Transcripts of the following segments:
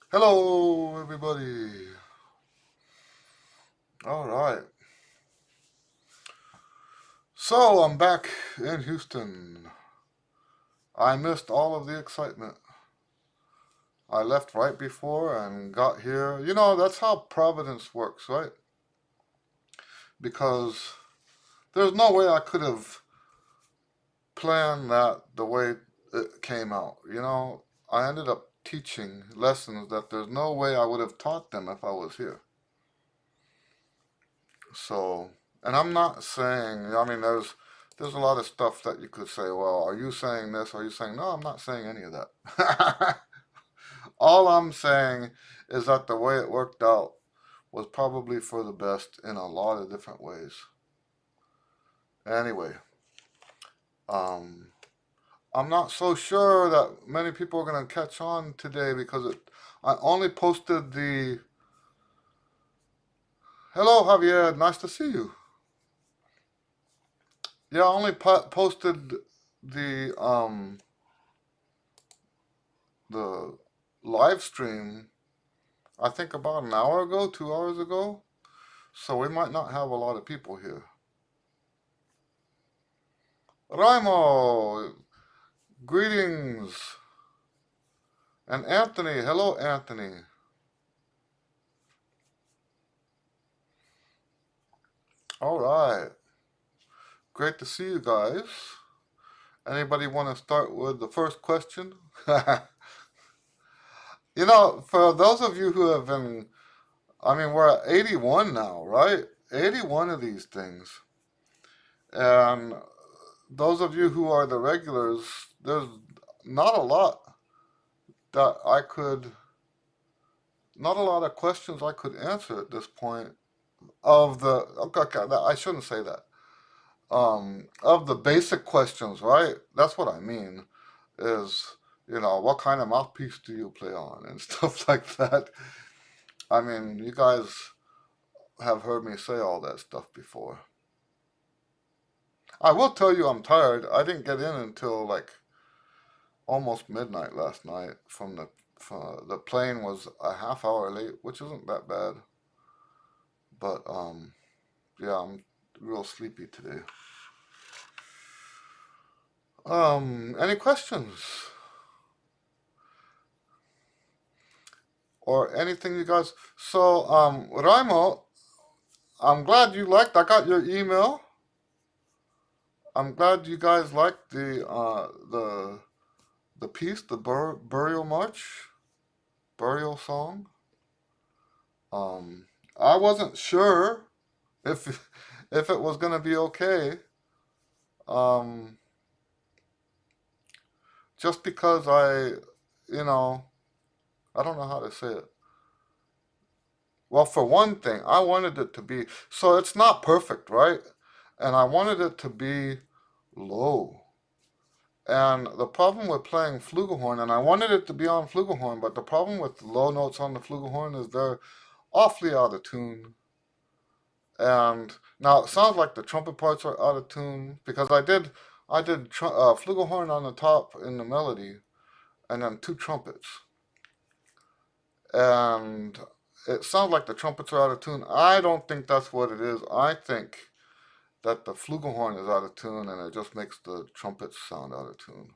Hello, everybody. All right. So I'm back in Houston. I missed all of the excitement. I left right before and got here. You know, that's how Providence works, right? Because there's no way I could have planned that the way it came out. You know, I ended up teaching lessons that there's no way I would have taught them if I was here. So, and I'm not saying, I mean, there's a lot of stuff that you could say, well, are you saying this? Are you saying, no, I'm not saying any of that. All I'm saying is that the way it worked out was probably for the best in a lot of different ways. Anyway, um, I'm not so sure that many people are going to catch on today because I only posted the, hello, Javier, nice to see you. Yeah, I only posted the, the live stream, I think about an hour ago, 2 hours ago. So we might not have a lot of people here. Raimo, greetings. And Anthony, hello, Anthony. All right. Great to see you guys. Anybody want to start with the first question? You know, for those of you who have been, I mean, we're at 81 now, right? 81 of these things. And those of you who are the regulars, there's not a lot that I could, not a lot of questions I could answer at this point of the, okay, I shouldn't say that. Of the basic questions, right? That's what I mean is, you know, what kind of mouthpiece do you play on and stuff like that. I mean, you guys have heard me say all that stuff before. I will tell you I'm tired. I didn't get in until like almost midnight last night from the plane was a half hour late, which isn't that bad. But yeah, I'm real sleepy today. Any questions or anything you guys? So Raimo, I'm glad you liked. I got your email. I'm glad you guys liked the piece, the burial march, burial song. Um, I wasn't sure if if it was gonna be okay. Um, just because you know, I don't know how to say it. Well, for one thing, I wanted it to be so it's not perfect, right? And I wanted it to be low. And the problem with playing flugelhorn, and I wanted it to be on flugelhorn, but the problem with low notes on the flugelhorn is they're awfully out of tune. And now it sounds like the trumpet parts are out of tune because I did flugelhorn on the top in the melody, and then two trumpets, and it sounds like the trumpets are out of tune. I don't think that's what it is. I think that the flugelhorn is out of tune, and it just makes the trumpets sound out of tune.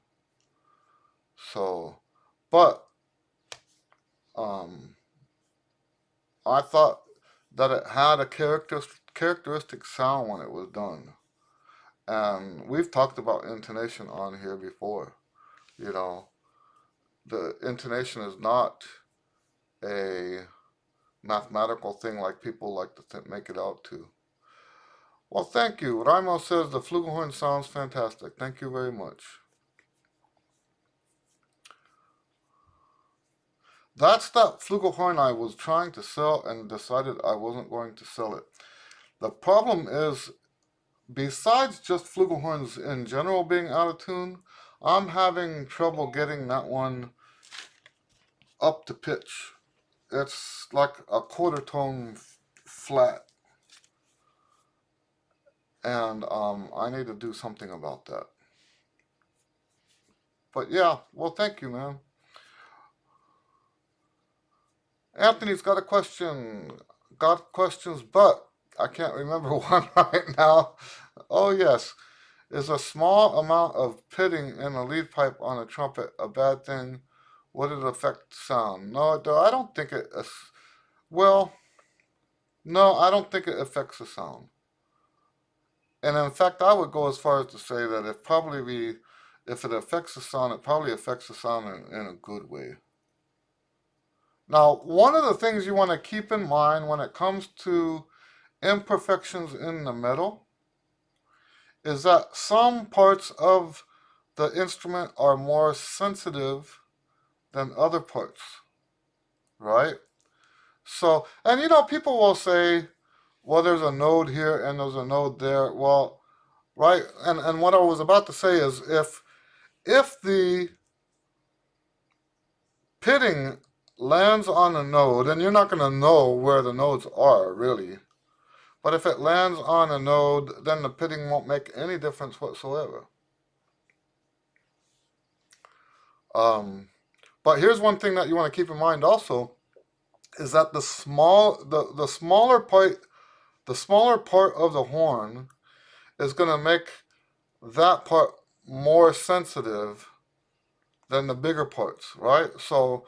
So, but um, I thought that it had a characteristic sound when it was done. And we've talked about intonation on here before. You know, the intonation is not a mathematical thing like people like to make it out to. Well, thank you. Raimo says the flugelhorn sounds fantastic. Thank you very much. That's that flugelhorn I was trying to sell and decided I wasn't going to sell it. The problem is, besides just flugelhorns in general being out of tune, I'm having trouble getting that one up to pitch. It's like a quarter tone flat. And I need to do something about that. But yeah, well, thank you, man. Anthony's got a question. Got questions, but I can't remember one right now. Oh, yes. Is a small amount of pitting in a lead pipe on a trumpet a bad thing? Would it affect sound? No, I don't think it. Well, no, I don't think it affects the sound. And in fact, I would go as far as to say that if it affects the sound, it probably affects the sound in a good way. Now, one of the things you want to keep in mind when it comes to imperfections in the metal is that some parts of the instrument are more sensitive than other parts, right? So, and people will say, well, there's a node here and there's a node there. Well, right, and what I was about to say is if the pitting lands on a node, and you're not going to know where the nodes are, really, but if it lands on a node, then the pitting won't make any difference whatsoever. But here's one thing that you want to keep in mind also, is that the smaller part of the horn is going to make that part more sensitive than the bigger parts, right? So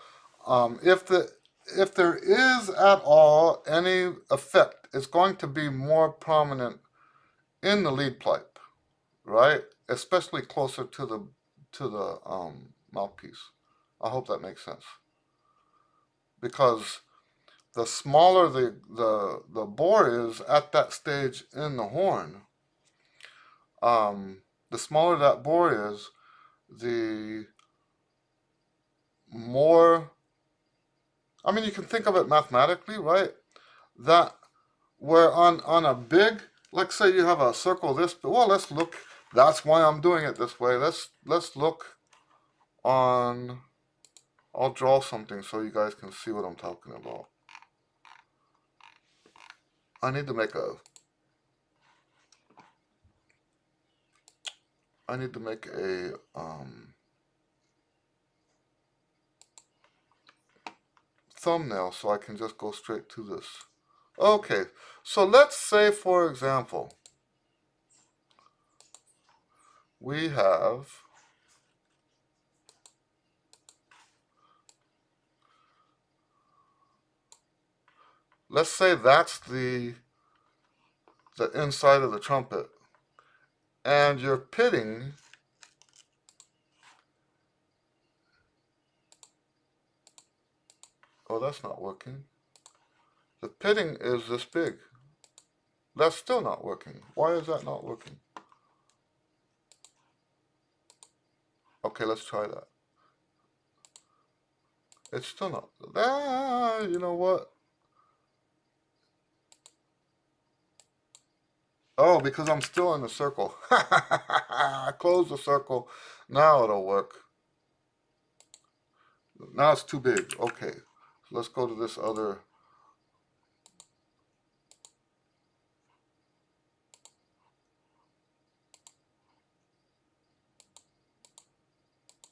if there is at all any effect, it's going to be more prominent in the lead pipe, right? Especially closer to the mouthpiece. I hope that makes sense. Because the smaller the bore is at that stage in the horn, the smaller that bore is, the more, I mean, you can think of it mathematically, right? That where on a big, let's say you have a circle this, well, let's look, that's why I'm doing it this way. Let's look on, I'll draw something so you guys can see what I'm talking about. I need to make a thumbnail so I can just go straight to this. Okay, so let's say, for example, we have let's say that's the inside of the trumpet, and you're pitting oh, that's not working. The pitting is this big. That's still not working. Why is that not working? Okay, let's try that. It's still not. You know what? Oh, because I'm still in the circle. I close the circle. Now it'll work. Now it's too big. Okay, so let's go to this other.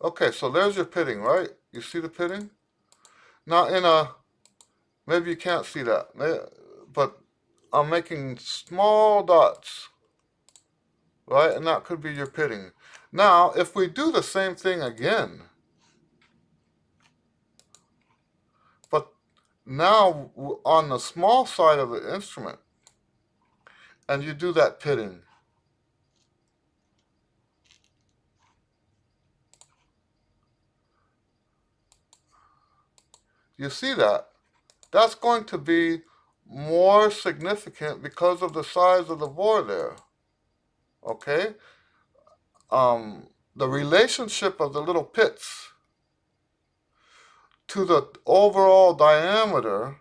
Okay, so there's your pitting, right? You see the pitting? Now maybe you can't see that, but I'm making small dots, right? And that could be your pitting. Now, if we do the same thing again, but now on the small side of the instrument, and you do that pitting, you see that? that's going to be more significant because of the size of the bore there. Okay? The relationship of the little pits to the overall diameter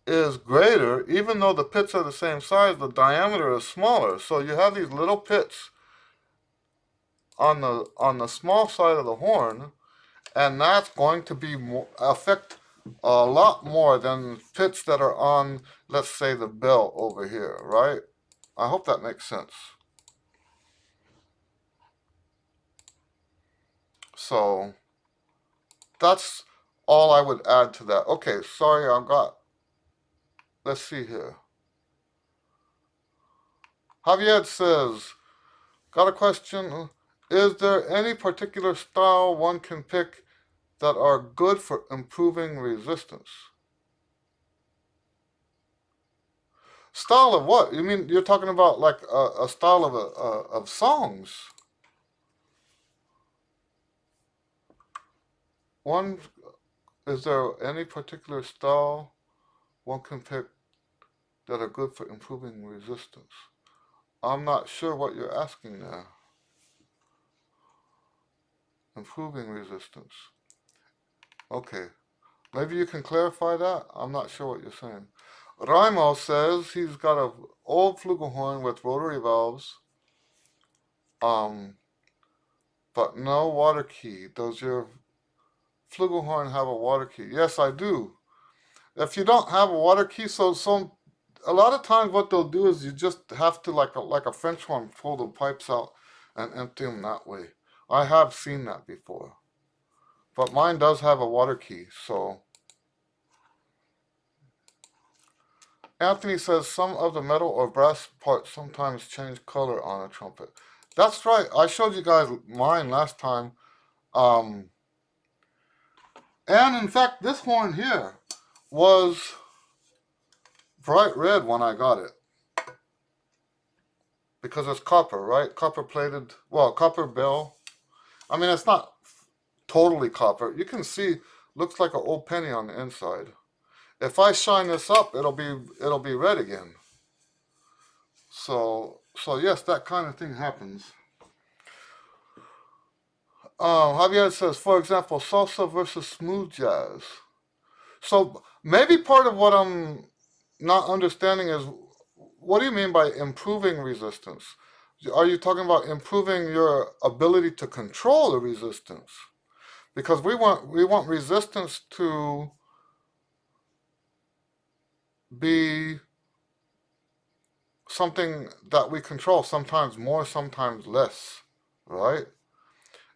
is greater, even though the pits are the same size, the diameter is smaller. So you have these little pits on the small side of the horn, and that's going to be affect a lot more than pits that are on, let's say, the bell over here, right? I hope that makes sense. So that's all I would add to that. Okay, sorry, let's see here. Javier says, got a question. Is there any particular style one can pick that are good for improving resistance? Style of what? You mean you're talking about like a style of songs? One, is there any particular style one can pick that are good for improving resistance? I'm not sure what you're asking there. Improving resistance. Okay. Maybe you can clarify that? I'm not sure what you're saying. Raimo says he's got an old flugelhorn with rotary valves, um, but no water key. Does your flugelhorn have a water key? Yes, I do. If you don't have a water key, so a lot of times what they'll do is you just have to like a French horn, pull the pipes out and empty them that way. I have seen that before, but mine does have a water key. So Anthony says some of the metal or brass parts sometimes change color on a trumpet. That's right. I showed you guys mine last time. Um, and in fact, this horn here was bright red when I got it. Because it's copper, right? Copper plated, well, copper bell. I mean, it's not totally copper. You can see, looks like an old penny on the inside. If I shine this up, it'll be red again. So yes, that kind of thing happens. Javier says, for example, salsa versus smooth jazz. So maybe part of what I'm not understanding is, what do you mean by improving resistance? Are you talking about improving your ability to control the resistance? Because we want resistance to be something that we control, sometimes more, sometimes less, right?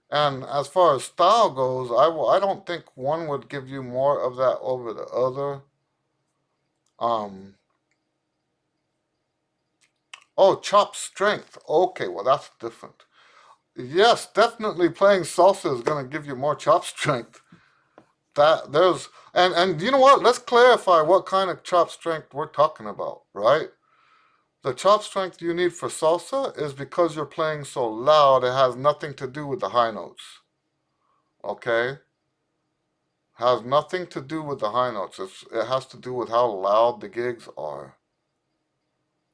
And as far as style goes, I don't think one would give you more of that over the other. Um, oh, chop strength. Okay, well that's different. Yes, definitely playing salsa is going to give you more chop strength. That there's and you know what? Let's clarify what kind of chop strength we're talking about, right? The chop strength you need for salsa is because you're playing so loud, it has nothing to do with the high notes. Okay? Has nothing to do with the high notes. It has to do with how loud the gigs are.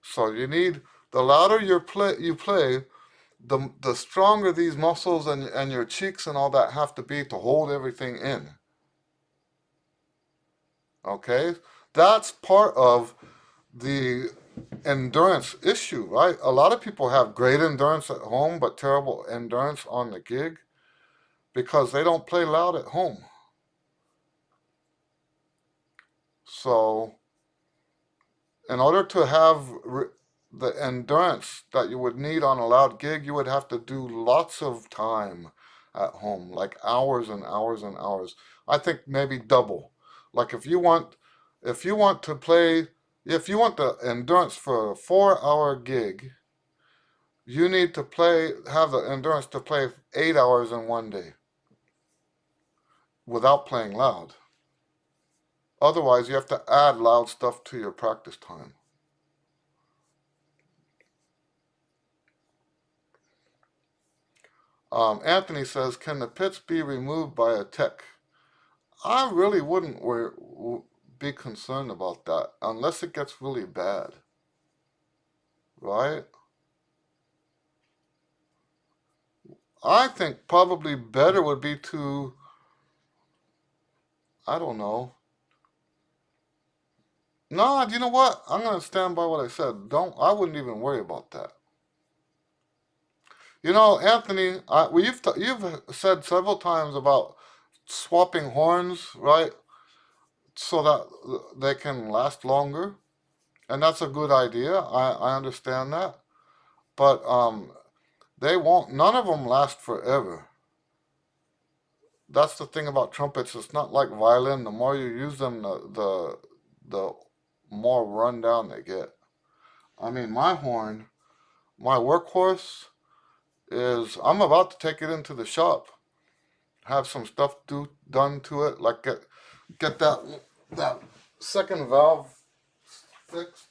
So you need, the louder you play, the stronger these muscles and your cheeks and all that have to be to hold everything in. Okay? That's part of the endurance issue, right? A lot of people have great endurance at home, but terrible endurance on the gig because they don't play loud at home. So, in order to have the endurance that you would need on a loud gig, you would have to do lots of time at home, like hours and hours and hours. I think maybe double. Like if you want to play, if you want the endurance for a 4 hour gig, you need to have the endurance to play 8 hours in one day without playing loud. Otherwise, you have to add loud stuff to your practice time. Anthony says, can the pits be removed by a tech? I really wouldn't be concerned about that unless it gets really bad, right? I think probably better would be to, I don't know. No, you know what? I'm gonna stand by what I said. I wouldn't even worry about that. You know, Anthony, you've said several times about swapping horns, right? So that they can last longer, and that's a good idea. I understand that, but they won't. None of them last forever. That's the thing about trumpets. It's not like violin. The more you use them, the more run down they get. I mean, my horn, my workhorse is. I'm about to take it into the shop, have some stuff done to it, like get that second valve fixed.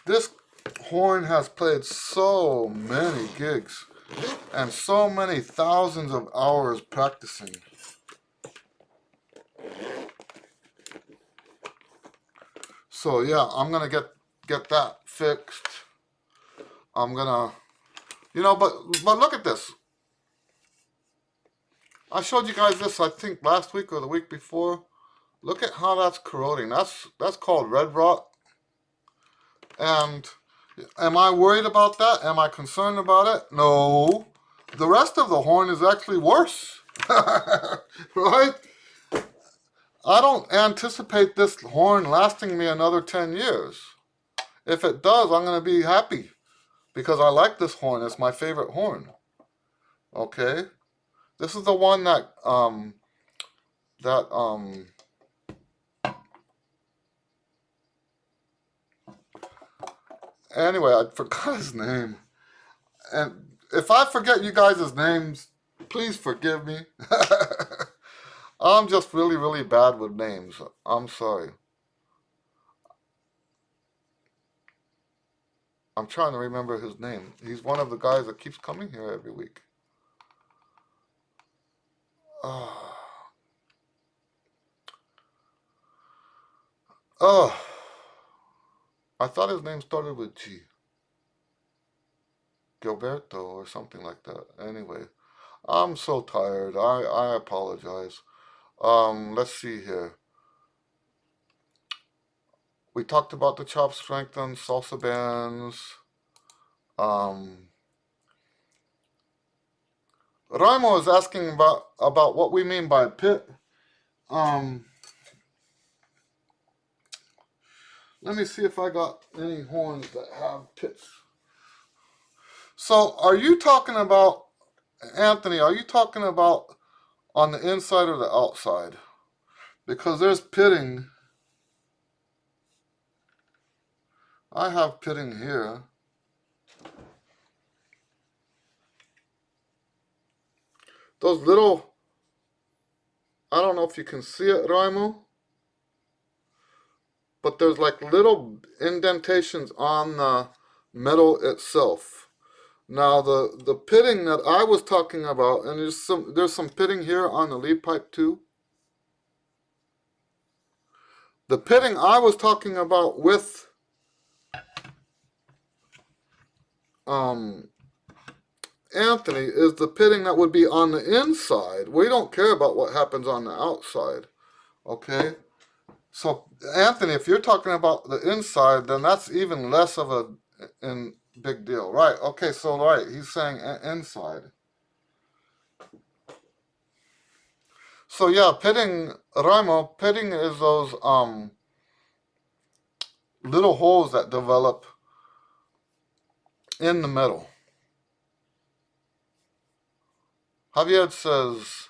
This horn has played so many gigs and so many thousands of hours practicing. So yeah, I'm gonna get that fixed. I'm gonna, but look at this. I showed you guys this, I think, last week or the week before. Look at how that's corroding. That's called red rot. And am I worried about that? Am I concerned about it? No. The rest of the horn is actually worse. Right? I don't anticipate this horn lasting me another 10 years. If it does, I'm going to be happy because I like this horn. It's my favorite horn. Okay? This is the one that anyway, I forgot his name. And if I forget you guys' names, please forgive me. I'm just really, really bad with names. I'm sorry. I'm trying to remember his name. He's one of the guys that keeps coming here every week. Oh, oh, I thought his name started with G. Gilberto or something like that. Anyway, I'm so tired. I apologize. Let's see here. We talked about the chop strengthened salsa bands. Um, Raimo is asking about what we mean by pit. Um, Let me see if I got any horns that have pits. So, are you talking about, Anthony, are you talking about on the inside or the outside? Because there's pitting. I have pitting here. Those little, I don't know if you can see it, Raimo, but there's like little indentations on the metal itself. Now the pitting that I was talking about, and there's some pitting here on the lead pipe too. The pitting I was talking about with um, Anthony is the pitting that would be on the inside. We don't care about what happens on the outside. Okay? So, Anthony, if you're talking about the inside, then that's even less of a big deal. Right. Okay, so right, he's saying inside. So yeah, pitting, Raimo, pitting is those little holes that develop in the metal. Javier says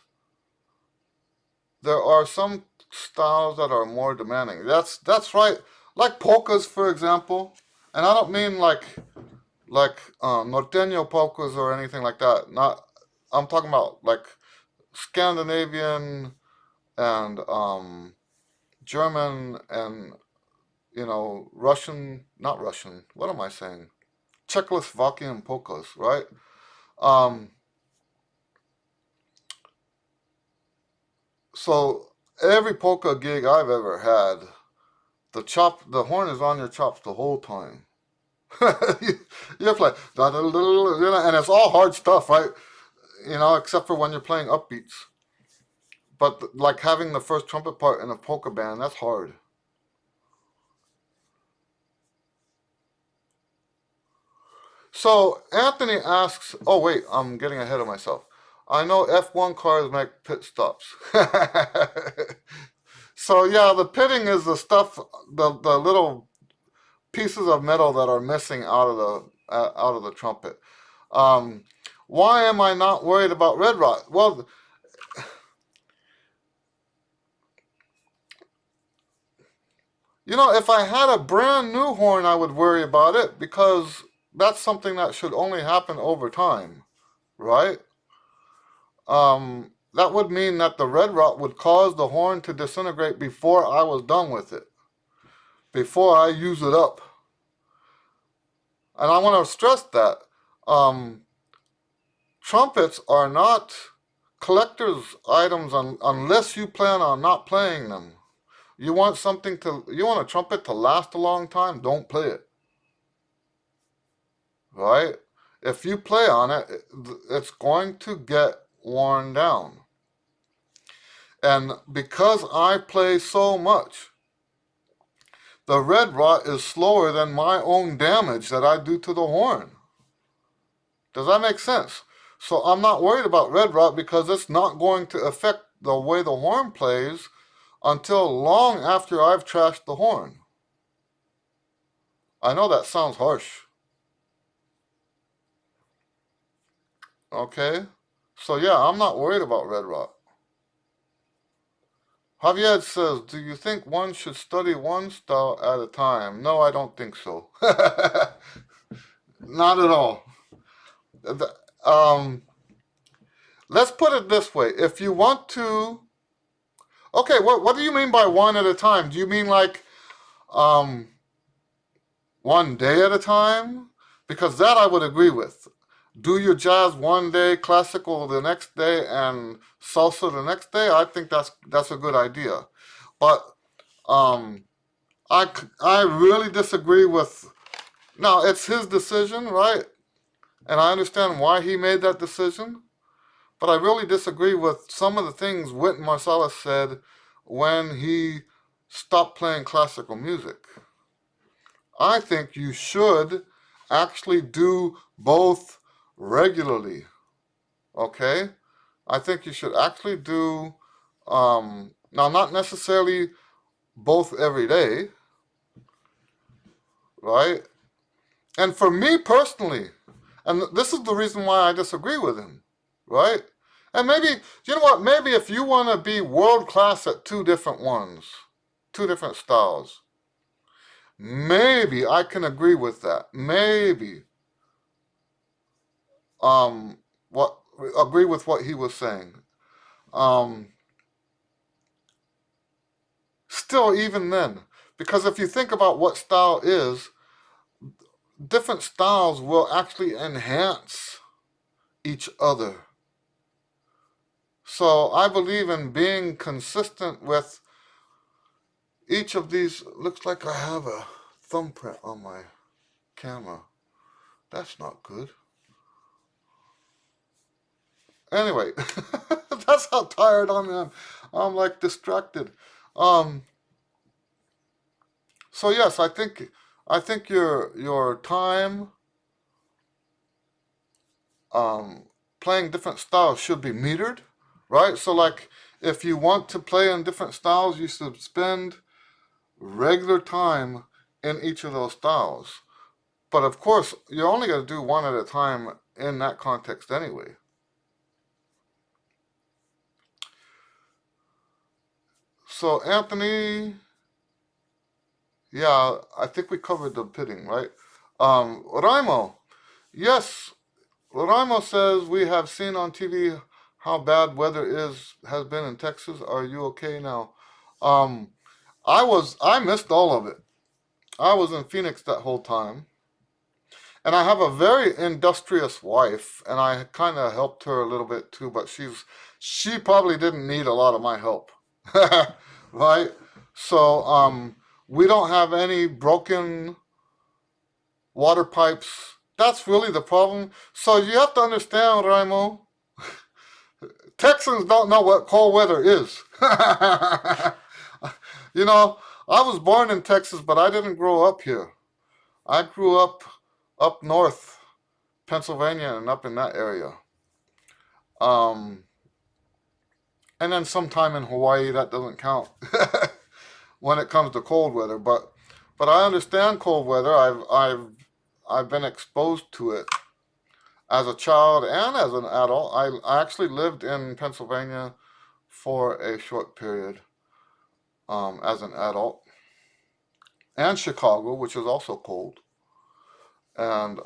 there are some styles that are more demanding. That's right. Like polkas, for example, and I don't mean like norteño polkas or anything like that. Not, I'm talking about like Scandinavian and German and Russian. Not Russian. What am I saying? Czechoslovakian polkas, right? Um, so every polka gig I've ever had, the horn is on your chops the whole time. you, you have to like, and it's all hard stuff, right? Except for when you're playing upbeats. But like having the first trumpet part in a polka band, that's hard. So Anthony asks, oh wait, I'm getting ahead of myself. I know F1 cars make pit stops. So yeah, the pitting is the stuff, the little pieces of metal that are missing out of the trumpet. Um, why am I not worried about red rot? Well, if I had a brand new horn, I would worry about it because that's something that should only happen over time, right? That would mean that the red rot would cause the horn to disintegrate before I was done with it, before I use it up. And I want to stress that um, trumpets are not collector's items unless you plan on not playing them. You want a trumpet to last a long time, don't play it. Right? If you play on it, it's going to get worn down. And because I play so much, the red rot is slower than my own damage that I do to the horn. Does that make sense? So I'm not worried about red rot because it's not going to affect the way the horn plays until long after I've trashed the horn. I know that sounds harsh. Okay? So yeah, I'm not worried about red rot. Javier says, do you think one should study one style at a time? No, I don't think so. Not at all. Um, let's put it this way. If you want to, okay, what do you mean by one at a time? Do you mean like um, one day at a time? Because that I would agree with. Do your jazz one day, classical the next day, and salsa the next day. I think that's a good idea. But um, I really disagree with. Now it's his decision, right? And I understand why he made that decision. But I really disagree with some of the things Wynton Marsalis said when he stopped playing classical music. I think you should actually do both regularly. Okay? I think you should actually do, now, not necessarily both every day, right? And for me personally, and this is the reason why I disagree with him, right? And maybe, you know what? Maybe if you want to be world class at two different ones, two different styles, maybe I can agree with that. Maybe, um, what agree with what he was saying. Um, Still, even then, because if you think about what style is, different styles will actually enhance each other. So I believe in being consistent with each of these. Looks like I have a thumbprint on my camera. That's not good. Anyway, that's how tired I am. I'm like distracted. Um, so yes, I think your time um, playing different styles should be metered, right? So like if you want to play in different styles, you should spend regular time in each of those styles. But of course, you're only going to do one at a time in that context anyway. So Anthony, yeah, I think we covered the pitting, right? Raimo, yes, Raimo says we have seen on TV how bad weather has been in Texas. Are you okay now? Um, I missed all of it. I was in Phoenix that whole time, And I have a very industrious wife, and I kind of helped her a little bit too, but she probably didn't need a lot of my help. Right? So, we don't have any broken water pipes. That's really the problem. So you have to understand, Raimo, Texans don't know what cold weather is. You know, I was born in Texas, but I didn't grow up here. I grew up north, Pennsylvania, and up in that area. Um, and then sometime in Hawaii, that doesn't count when it comes to cold weather. But I understand cold weather. I've been exposed to it as a child and as an adult. I actually lived in Pennsylvania for a short period, as an adult, and Chicago, which is also cold. And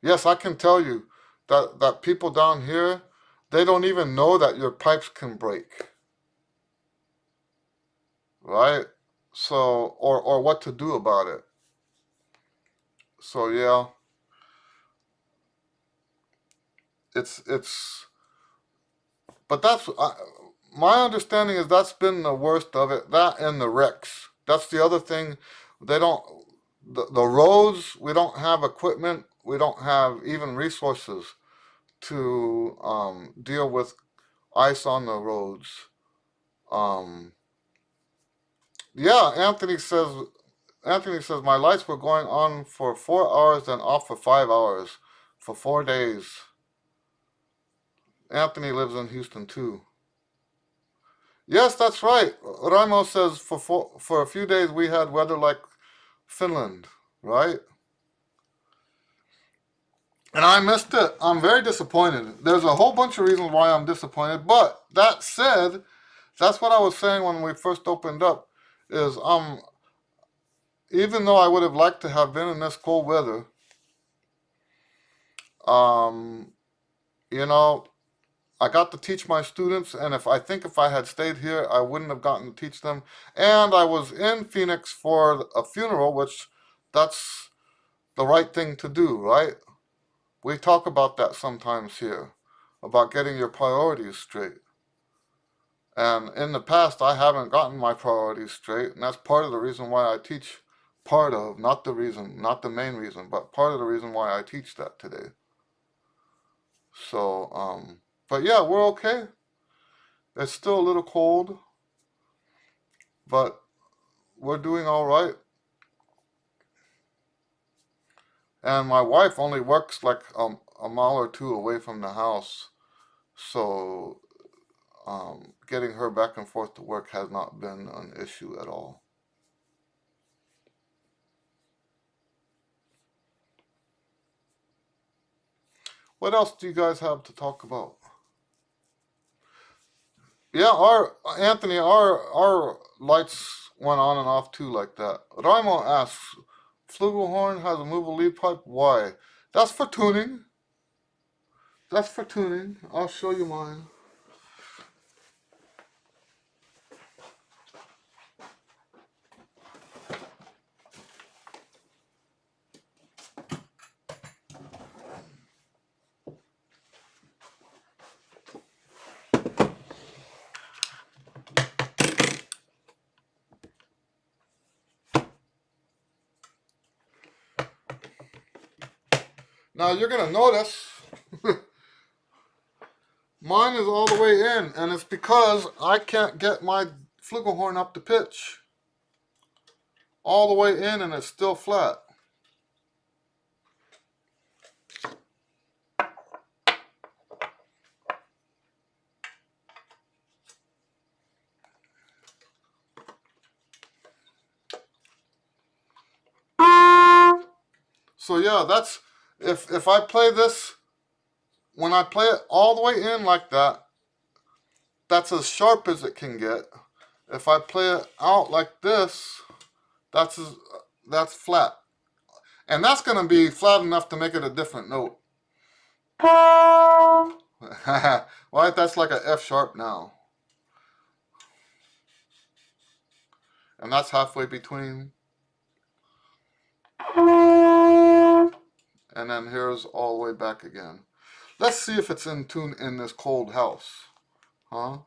yes, I can tell you that people down here, they don't even know that your pipes can break, right? So, or what to do about it. So yeah, it's. But my understanding is that's been the worst of it. That and the wrecks. That's the other thing. They don't. The roads. We don't have equipment. We don't have even resources to deal with ice on the roads. Um, yeah, Anthony says my lights were going on for 4 hours and off for 5 hours for 4 days. Anthony lives in Houston too. Yes, that's right. Raimo says for a few days we had weather like Finland, right? And I missed it. I'm very disappointed. There's a whole bunch of reasons why I'm disappointed, but that said, that's what I was saying when we first opened up. Is even though I would have liked to have been in this cold weather, um, you know, I got to teach my students, and if I had stayed here, I wouldn't have gotten to teach them. And I was in Phoenix for a funeral, which that's the right thing to do, right? We talk about that sometimes here, about getting your priorities straight. And in the past, I haven't gotten my priorities straight, and that's part of the reason why I teach. Part of, not the reason, not the main reason, but part of the reason why I teach that today. So, but yeah, we're okay. It's still a little cold, but we're doing all right. And my wife only works like a mile or two away from the house, so getting her back and forth to work has not been an issue at all. What else do you guys have to talk about? Yeah, our Anthony, our lights went on and off too like that. Raimo asks, Flugelhorn has a movable lead pipe. Why? That's for tuning. That's for tuning. I'll show you mine. Now you're gonna notice mine is all the way in, and it's because I can't get my flugelhorn up to pitch. All the way in, and it's still flat. So yeah, that's if I play this, when I play it all the way in like that, that's as sharp as it can get. If I play it out like this, that's as, that's flat. And that's going to be flat enough to make it a different note. Right, that's like an F sharp now. And that's halfway between. and then here's all the way back again. Let's see if it's in tune in this cold house. Huh?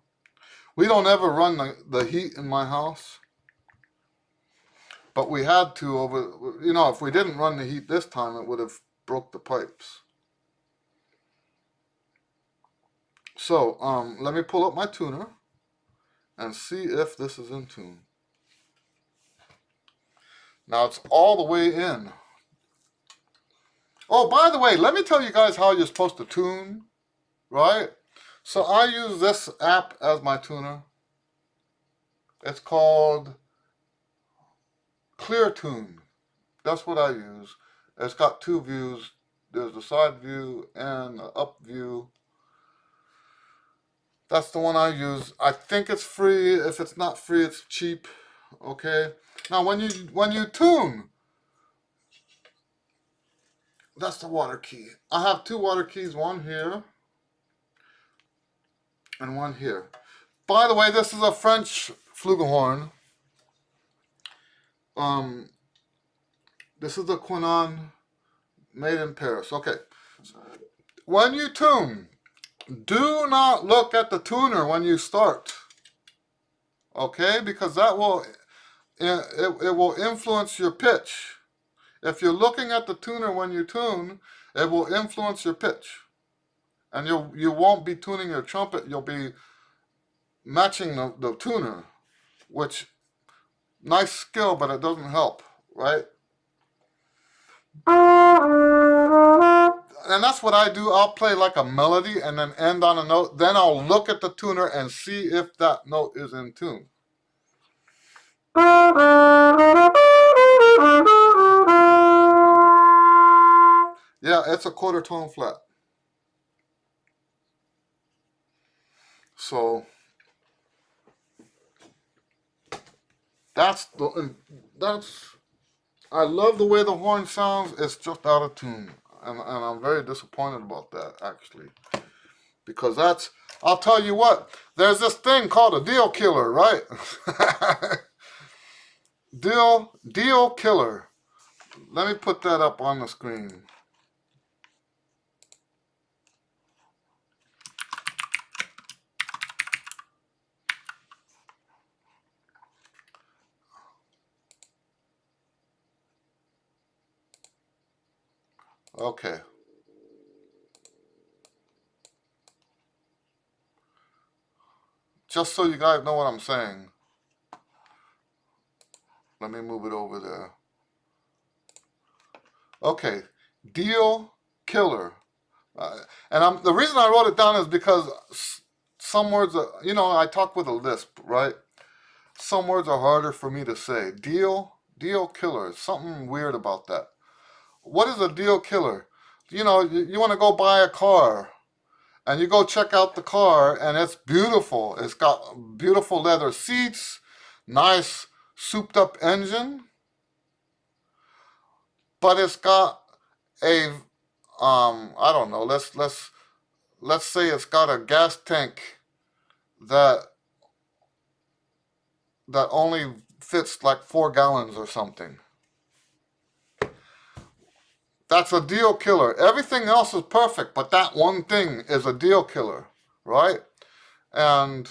We don't ever run the heat in my house. But we had to over, you know, if we didn't run the heat this time, it would have broke the pipes. So, let me pull up my tuner and see if this is in tune. Now it's all the way in. Oh, by the way, let me tell you guys how you're supposed to tune, right? So I use this app as my tuner. It's called Clear Tune. That's what I use. It's got two views. There's the side view and the up view. That's the one I use. I think it's free. If it's not free, it's cheap. Okay. Now when you tune, that's the water key. I have two water keys, one here and one here. By the way, this is a French flugelhorn. This is the Quinon, made in Paris. Okay. When you tune, do not look at the tuner when you start. Okay, because that will it will influence your pitch. If you're looking at the tuner when you tune, it will influence your pitch. And you won't be tuning your trumpet, you'll be matching the tuner, which, nice skill, but it doesn't help, right? And that's what I do. I'll play like a melody and then end on a note. Then I'll look at the tuner and see if that note is in tune. Yeah, it's a quarter tone flat. So that's I love the way the horn sounds. It's just out of tune, and I'm very disappointed about that, actually, because I'll tell you what, there's this thing called a deal killer, right? deal killer. Let me put that up on the screen. Okay. Just so you guys know what I'm saying. Let me move it over there. Okay. Deal killer. And the reason I wrote it down is because some words, you know, I talk with a lisp, right? Some words are harder for me to say. Deal killer. Something weird about that. What is a deal killer? You know, you want to go buy a car, and you go check out the car, and it's beautiful. It's got beautiful leather seats, nice souped up engine, but it's got a I don't know. Let's say it's got a gas tank that only fits like 4 gallons or something. That's a deal killer. Everything else is perfect, but that one thing is a deal killer, right? And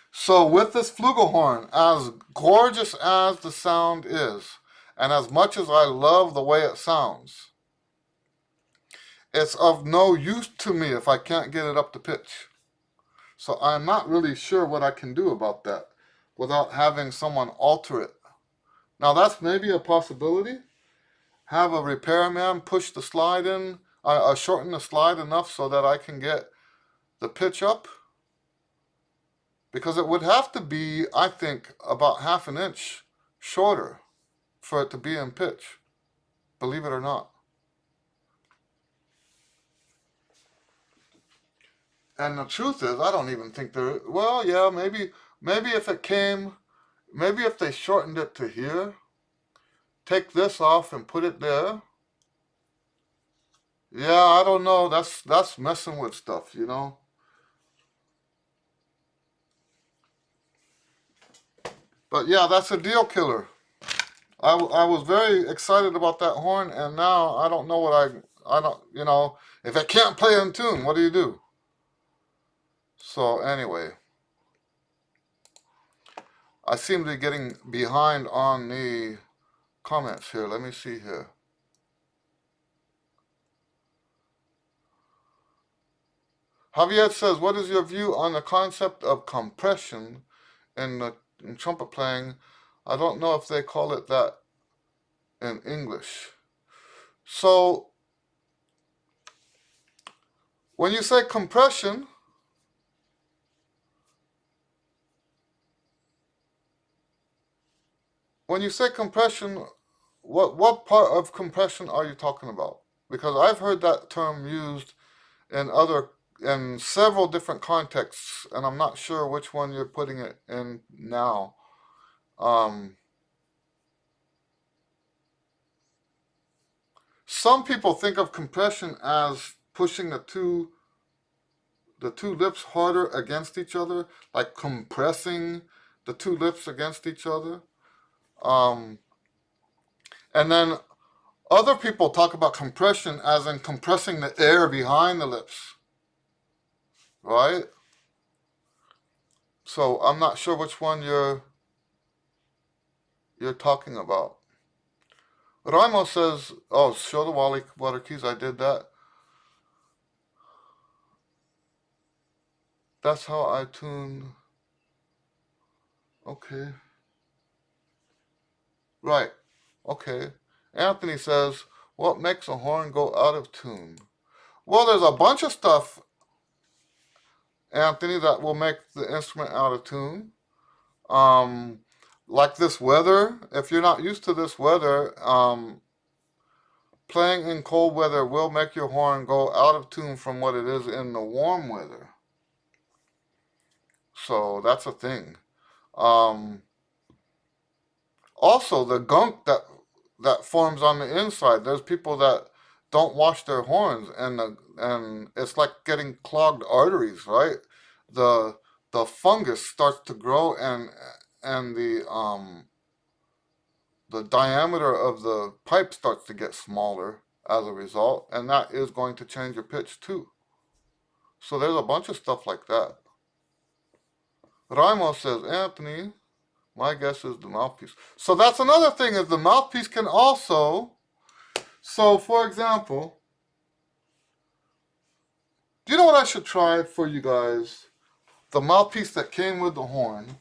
so with this flugelhorn, as gorgeous as the sound is, and as much as I love the way it sounds, it's of no use to me if I can't get it up to pitch. So I'm not really sure what I can do about that without having someone alter it. Now that's maybe a possibility. Have a repairman push the slide in, shorten the slide enough so that I can get the pitch up. Because it would have to be, I think, about 1/2 inch shorter for it to be in pitch. Believe it or not. And the truth is, I don't even think there, well, yeah, maybe if it came, maybe if they shortened it to here, take this off and put it there. Yeah, I don't know. That's messing with stuff, you know. But yeah, that's a deal killer. I was very excited about that horn, and now I don't know what I don't, if I can't play in tune, what do you do? So anyway, I seem to be getting behind on the comments here. Let me see here. Javier says, what is your view on the concept of compression in trumpet playing? I don't know if they call it that in English. So when you say compression, what part of compression are you talking about? Because I've heard that term used in several different contexts, and I'm not sure which one you're putting it in now. Some people think of compression as pushing the two lips harder against each other, like compressing the two lips against each other. Um, and then other people talk about compression as in compressing the air behind the lips, right? So I'm not sure which one you're talking about. Raimo says, "Oh, show the water keys. I did that. That's how I tune." Okay, right. Okay. Anthony says, "What makes a horn go out of tune?" Well, there's a bunch of stuff, Anthony, that will make the instrument out of tune. Um, like this weather. If you're not used to this weather, playing in cold weather will make your horn go out of tune from what it is in the warm weather. So that's a thing. Um, Also, the gunk that forms on the inside. There's people that don't wash their horns, and it's like getting clogged arteries, right? The the fungus starts to grow, and the diameter of the pipe starts to get smaller as a result, and that is going to change your pitch too. So there's a bunch of stuff like that. Raimo says, Anthony, my guess is the mouthpiece. So that's another thing, is the mouthpiece can also. So for example, do you know what I should try for you guys? The mouthpiece that came with the horn.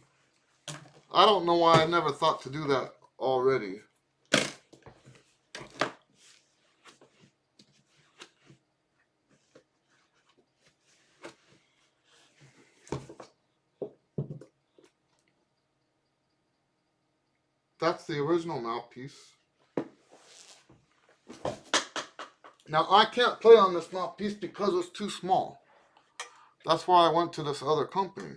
I don't know why I never thought to do that already. That's the original mouthpiece. Now I can't play on this mouthpiece because it's too small. That's why I went to this other company.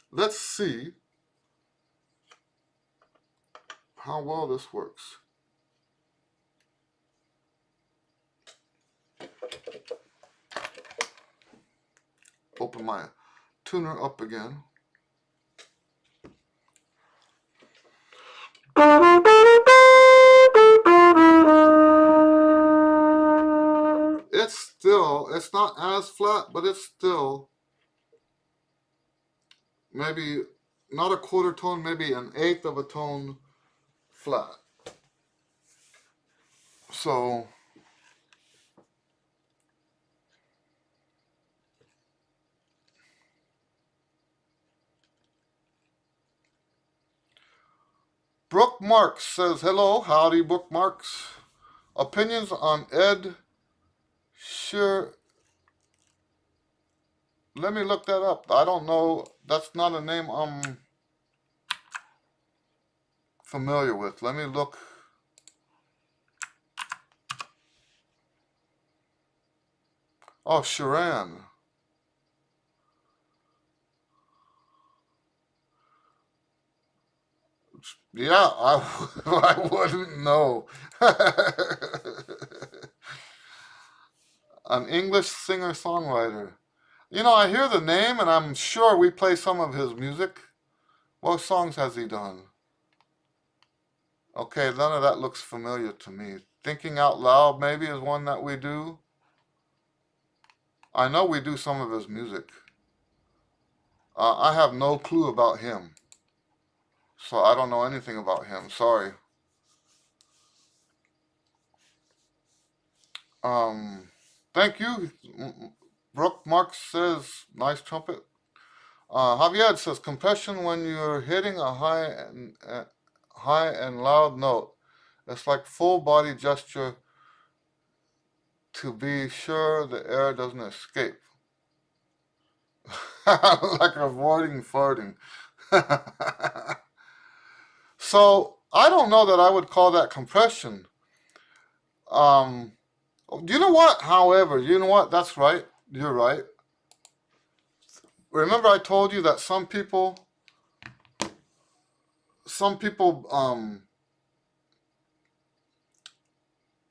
Let's see how well this works. Open my tuner up again. It's not as flat, but it's still maybe not a quarter tone, maybe an eighth of a tone flat. So Brooke Marks says, hello, howdy, Brooke Marks. Opinions on Ed Sheer. Let me look that up. I don't know. That's not a name I'm familiar with. Let me look. Oh, Sharan. Yeah, I wouldn't know. An English singer-songwriter. I hear the name and I'm sure we play some of his music. What songs has he done? Okay, none of that looks familiar to me. Thinking Out Loud maybe is one that we do. I know we do some of his music. I have no clue about him. So I don't know anything about him. Sorry. Um, Thank you. Brooke Marks says, nice trumpet. Javier says, compression when you're hitting a high and loud note. It's like full body gesture to be sure the air doesn't escape. Like avoiding farting. So I don't know that I would call that compression. Um, you know what? However, you know what? That's right. You're right. Remember I told you that some people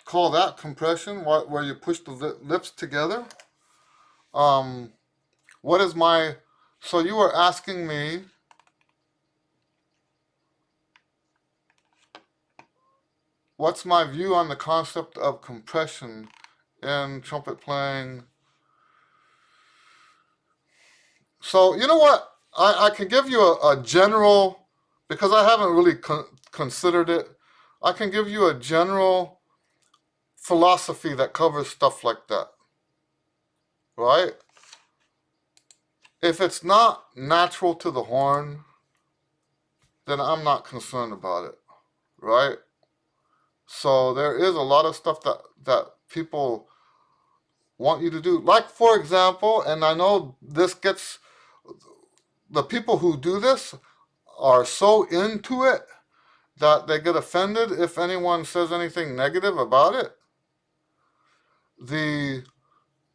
call that compression, where you push the lips together. Um, what is my? So you were asking me, what's my view on the concept of compression in trumpet playing? So you know what? I can give you a general, because I haven't really considered it. I can give you a general philosophy that covers stuff like that, right? If it's not natural to the horn, then I'm not concerned about it, right? So there is a lot of stuff that people want you to do. Like, for example, and I know this gets, the people who do this are so into it that they get offended if anyone says anything negative about it. The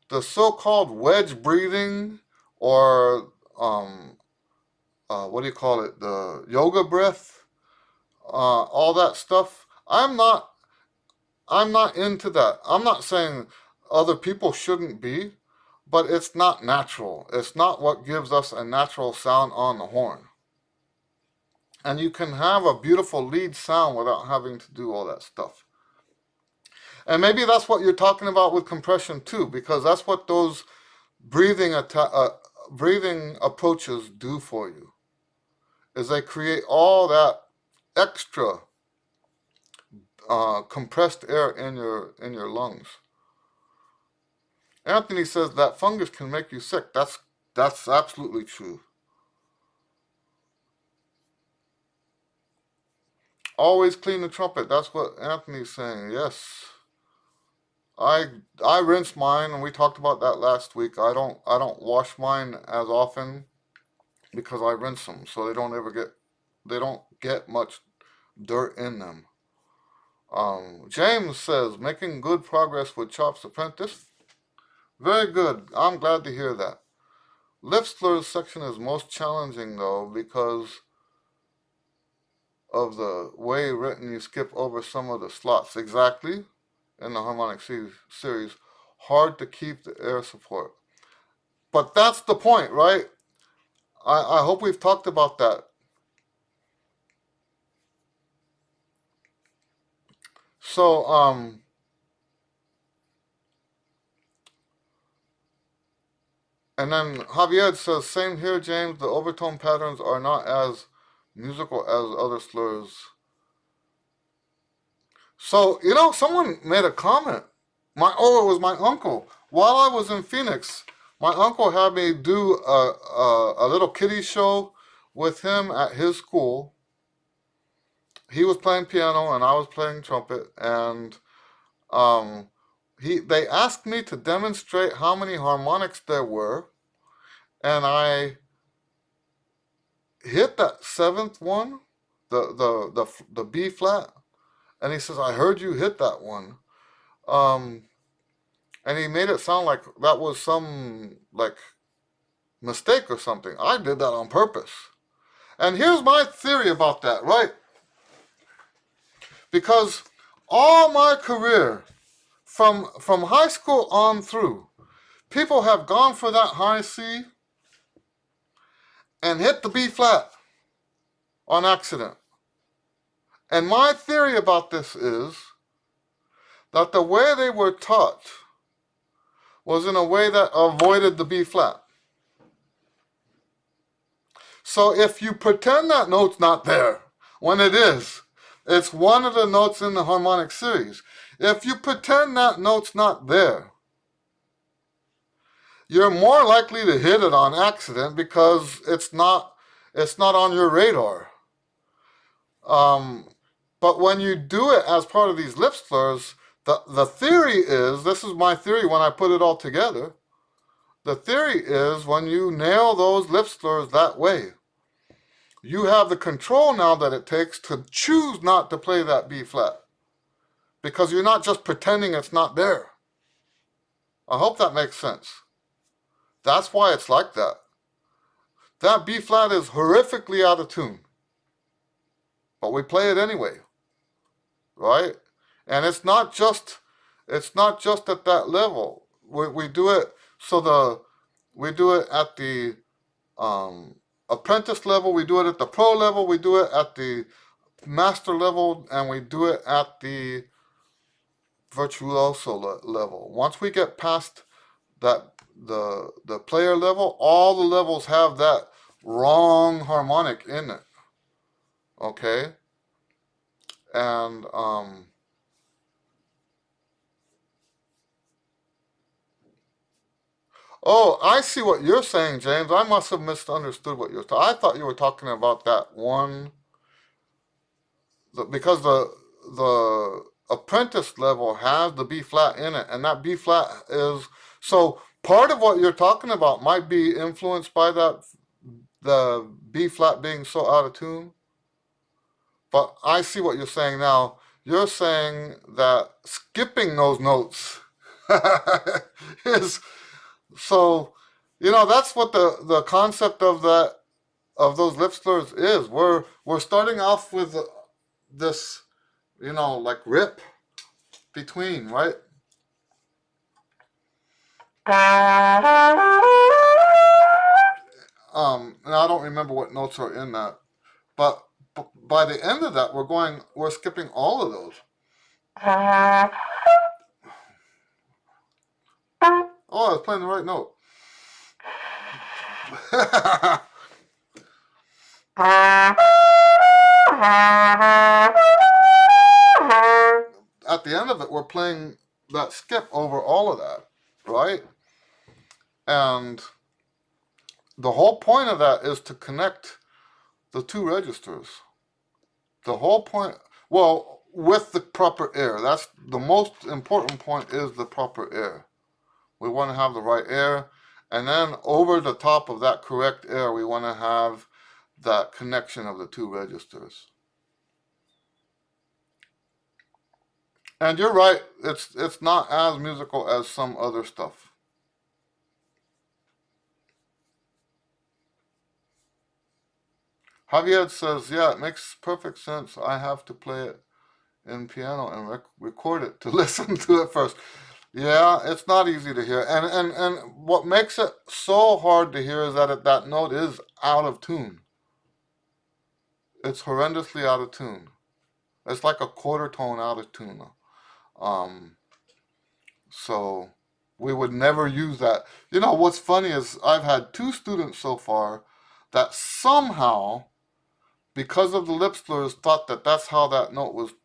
the so-called wedge breathing, or what do you call it? The yoga breath, all that stuff. I'm not into that. I'm not saying other people shouldn't be, but it's not natural. It's not what gives us a natural sound on the horn. And you can have a beautiful lead sound without having to do all that stuff. And maybe that's what you're talking about with compression too, because that's what those breathing approaches do for you. Is they create all that extra compressed air in your lungs. Anthony says that fungus can make you sick. That's absolutely true. Always clean the trumpet. That's what Anthony's saying. Yes. I rinse mine, and we talked about that last week. I don't wash mine as often because I rinse them, so they don't get much dirt in them. James says, making good progress with Chop's Apprentice. Very good. I'm glad to hear that. Lift slurs section is most challenging though, because of the way written you skip over some of the slots. Exactly. In the harmonic series, hard to keep the air support. But that's the point, right? I hope we've talked about that. So, and then Javier says, same here, James. The overtone patterns are not as musical as other slurs. So, someone made a comment. It was my uncle. While I was in Phoenix, my uncle had me do a little kiddie show with him at his school. He was playing piano and I was playing trumpet, and um, they asked me to demonstrate how many harmonics there were, and I hit that seventh one, the B flat, and he says, "I heard you hit that one," um, and he made it sound like that was some like mistake or something. I did that on purpose, and here's my theory about that, right? Because all my career, from high school on through, People have gone for that high C and hit the B flat on accident. And my theory about this is that the way they were taught was in a way that avoided the B flat. So if you pretend that note's not there, when it is, it's one of the notes in the harmonic series. If you pretend that note's not there, you're more likely to hit it on accident because it's not on your radar. But when you do it as part of these lip slurs, the theory is, this is my theory when I put it all together, the theory is when you nail those lip slurs that way, you have the control now that it takes to choose not to play that B flat. Because you're not just pretending it's not there. I hope that makes sense. That's why it's like that. That B flat is horrifically out of tune. But we play it anyway. Right? And it's not just at that level. We do it we do it at the apprentice level, we do it at the pro level, we do it at the master level, and we do it at the virtuoso level. Once we get past that the player level, all the levels have that wrong harmonic in it. Okay? And oh, I see what you're saying, James. I must have misunderstood what you're talking. I thought you were talking about that one, because the apprentice level has the B flat in it, and that B flat is, so part of what you're talking about might be influenced by the B flat being so out of tune. But I see what you're saying now. You're saying that skipping those notes is, so, that's what the concept of those lip slurs is. We're starting off with this, like rip between, right? And I don't remember what notes are in that, but by the end of that, we're skipping all of those. Oh, I was playing the right note. At the end of it, we're playing that skip over all of that, right? And the whole point of that is to connect the two registers. The whole point, well, with the proper air. That's the most important point, is the proper air. We want to have the right air. And then over the top of that correct air, we want to have that connection of the two registers. And you're right, it's not as musical as some other stuff. Javier says, yeah, it makes perfect sense. I have to play it in piano and record it to listen to it first. Yeah, it's not easy to hear. And what makes it so hard to hear is that that note is out of tune. It's horrendously out of tune. It's like a quarter tone out of tune. So we would never use that. What's funny is I've had 2 students so far that somehow, because of the lip slurs, thought that that's how that note was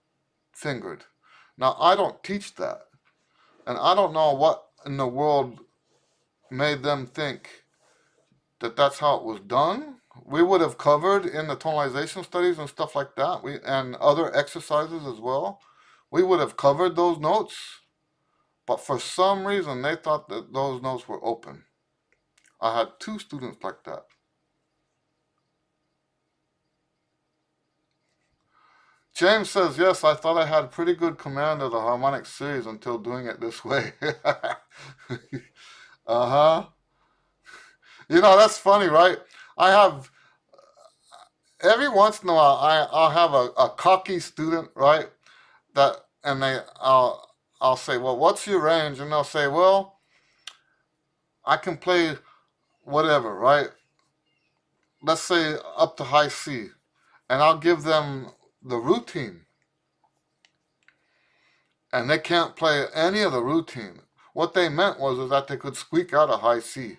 fingered. Now, I don't teach that. And I don't know what in the world made them think that that's how it was done. We would have covered in the tonalization studies and stuff like that, and other exercises as well. We would have covered those notes, but for some reason they thought that those notes were open. I had 2 students like that. James says, yes, I thought I had pretty good command of the harmonic series until doing it this way. Uh-huh. That's funny, right? I have, every once in a while, I'll have a cocky student, right? And I'll say, well, what's your range? And they'll say, well, I can play whatever, right? Let's say up to high C, and I'll give them the routine, and they can't play any of the routine. What they meant was is that they could squeak out a high C.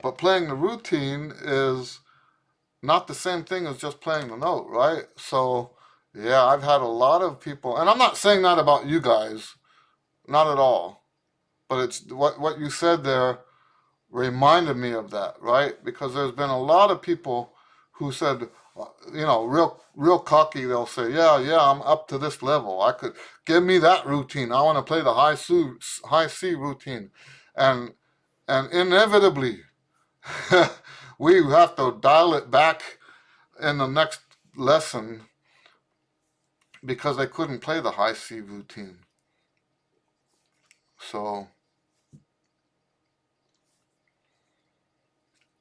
But playing the routine is not the same thing as just playing the note, right? So, yeah, I've had a lot of people, and I'm not saying that about you guys, not at all. But it's what you said there reminded me of that, right? Because there's been a lot of people who said, real cocky. They'll say, yeah, I'm up to this level. I could give me that routine. I want to play the high C routine, and inevitably, we have to dial it back in the next lesson because they couldn't play the high C routine. So,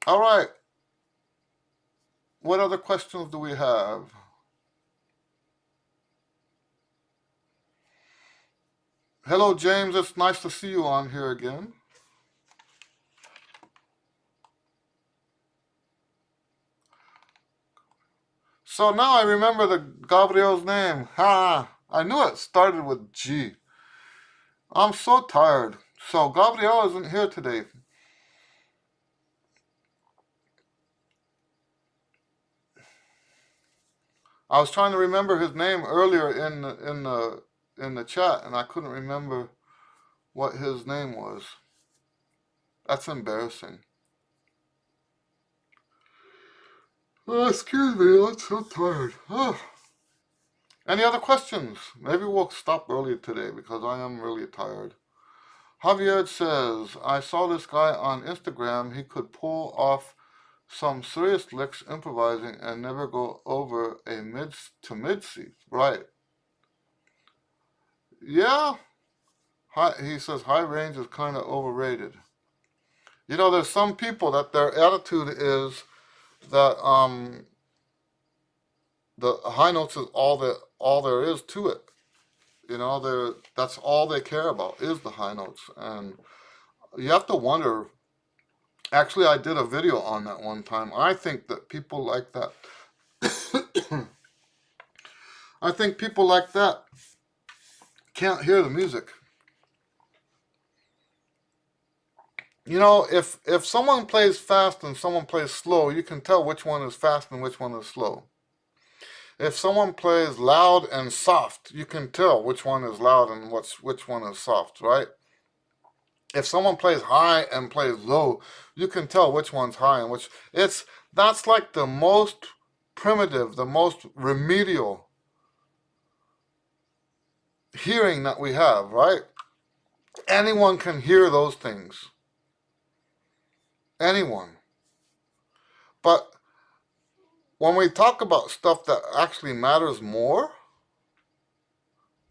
all right. What other questions do we have? Hello, James. It's nice to see you on here again. So now I remember the Gabriel's name. Ha! I knew it started with G. I'm so tired. So Gabriel isn't here today. I was trying to remember his name earlier in the chat, and I couldn't remember what his name was. That's embarrassing. Oh, excuse me, I'm so tired. Oh. Any other questions? Maybe we'll stop early today because I am really tired. Javier says, I saw this guy on Instagram. He could pull off some serious licks improvising and never go over a mid to mid C. Right. Yeah. He says high range is kind of overrated. There's some people that their attitude is that the high notes is all there is to it. That's all they care about is the high notes, and you have to wonder. Actually, I did a video on that one time. I think that people like that. I think people like that can't hear the music. If someone plays fast and someone plays slow, you can tell which one is fast and which one is slow. If someone plays loud and soft, you can tell which one is loud and which one is soft, right? If someone plays high and plays low, you can tell which one's high and that's like the most primitive, the most remedial hearing that we have, right? Anyone can hear those things. Anyone. But when we talk about stuff that actually matters more,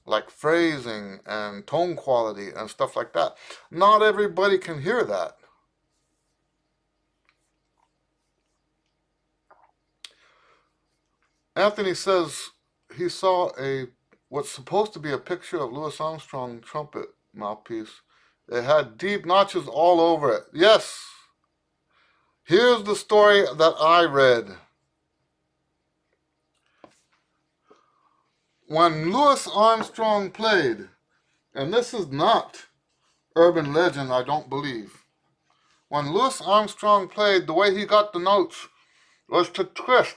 like phrasing and tone quality and stuff like that, not everybody can hear that. Anthony says he saw what's supposed to be a picture of Louis Armstrong trumpet mouthpiece. It had deep notches all over it. Yes. Here's the story that I read. When Louis Armstrong played, and this is not urban legend, I don't believe. When Louis Armstrong played, the way he got the notes was to twist.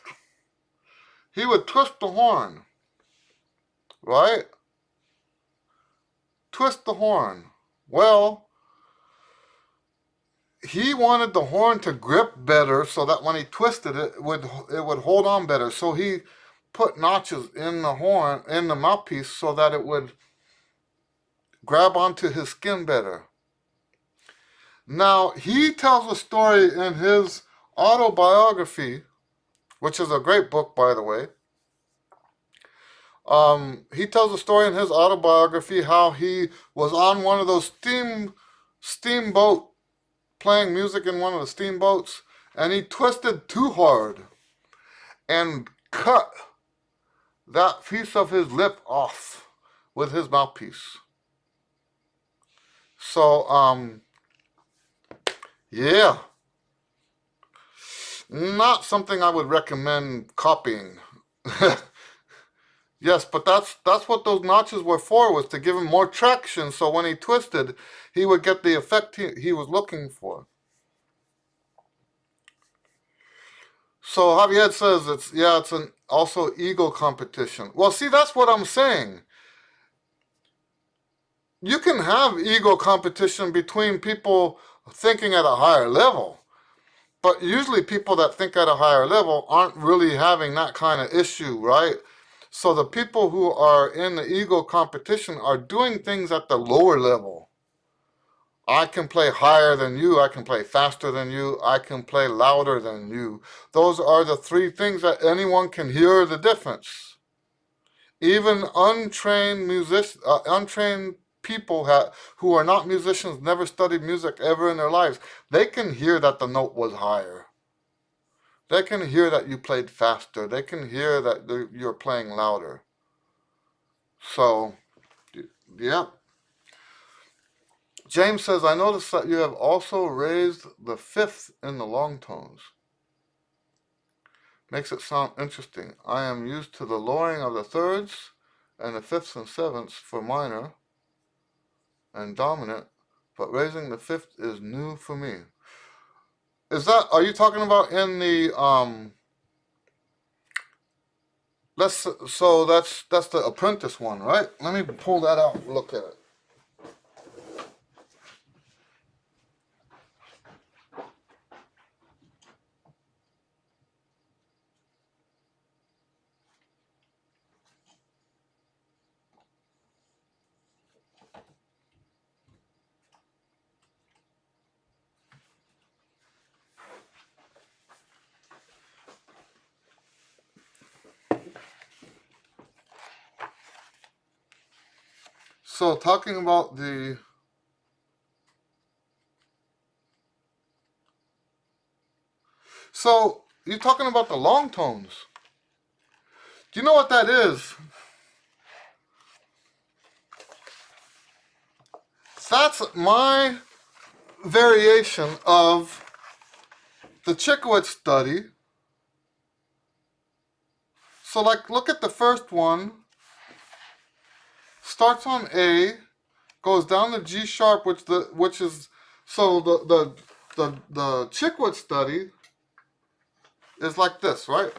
He would twist the horn, right? Twist the horn. Well, he wanted the horn to grip better so that when he twisted it, it would hold on better. So he put notches in the horn, in the mouthpiece, so that it would grab onto his skin better. Now, he tells a story in his autobiography, which is a great book, by the way. He tells a story in his autobiography how he was on one of those steamboat, playing music in one of the steamboats, and he twisted too hard and cut that piece of his lip off with his mouthpiece. So, Yeah. Not something I would recommend copying. Yes, but that's what those notches were for, was to give him more traction, so when he twisted, he would get the effect he was looking for. So Javier says it's an also ego competition. Well, see, that's what I'm saying. You can have ego competition between people thinking at a higher level, but usually people that think at a higher level aren't really having that kind of issue, right? So the people who are in the ego competition are doing things at the lower level. I can play higher than you, I can play faster than you, I can play louder than you. Those are the three things that anyone can hear the difference. Even untrained people who are not musicians, never studied music ever in their lives, they can hear that the note was higher. They can hear that you played faster. They can hear that you're playing louder. So, yeah. James says, I noticed that you have also raised the fifth in the long tones. Makes it sound interesting. I am used to the lowering of the thirds and the fifths and sevenths for minor and dominant, but raising the fifth is new for me. Are you talking about in the that's the apprentice one, right? Let me pull that out and look at it. So talking about so you're talking about the long tones. Do you know what that is? That's my variation of the Chikowitz study. So like look at the first one. Starts on A, goes down to G sharp, which is so the Chikowitz study is like this, right?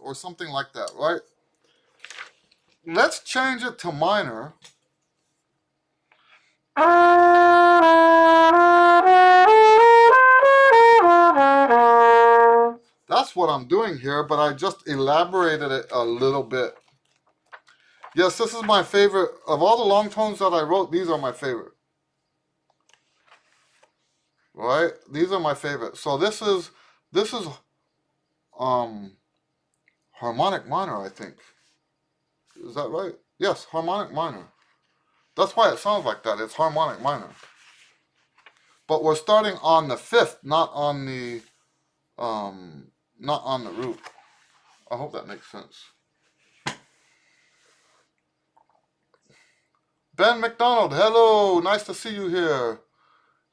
Or something like that, right? Let's change it to minor. That's what I'm doing here, but I just elaborated it a little bit. Yes, this is my favorite. Of all the long tones that I wrote, these are my favorite. Right? These are my favorite. So this is harmonic minor, I think. Is that right? Yes, harmonic minor. That's why it sounds like that. It's harmonic minor. But we're starting on the fifth, not on the root. I hope that makes sense. Ben McDonald, hello, nice to see you here.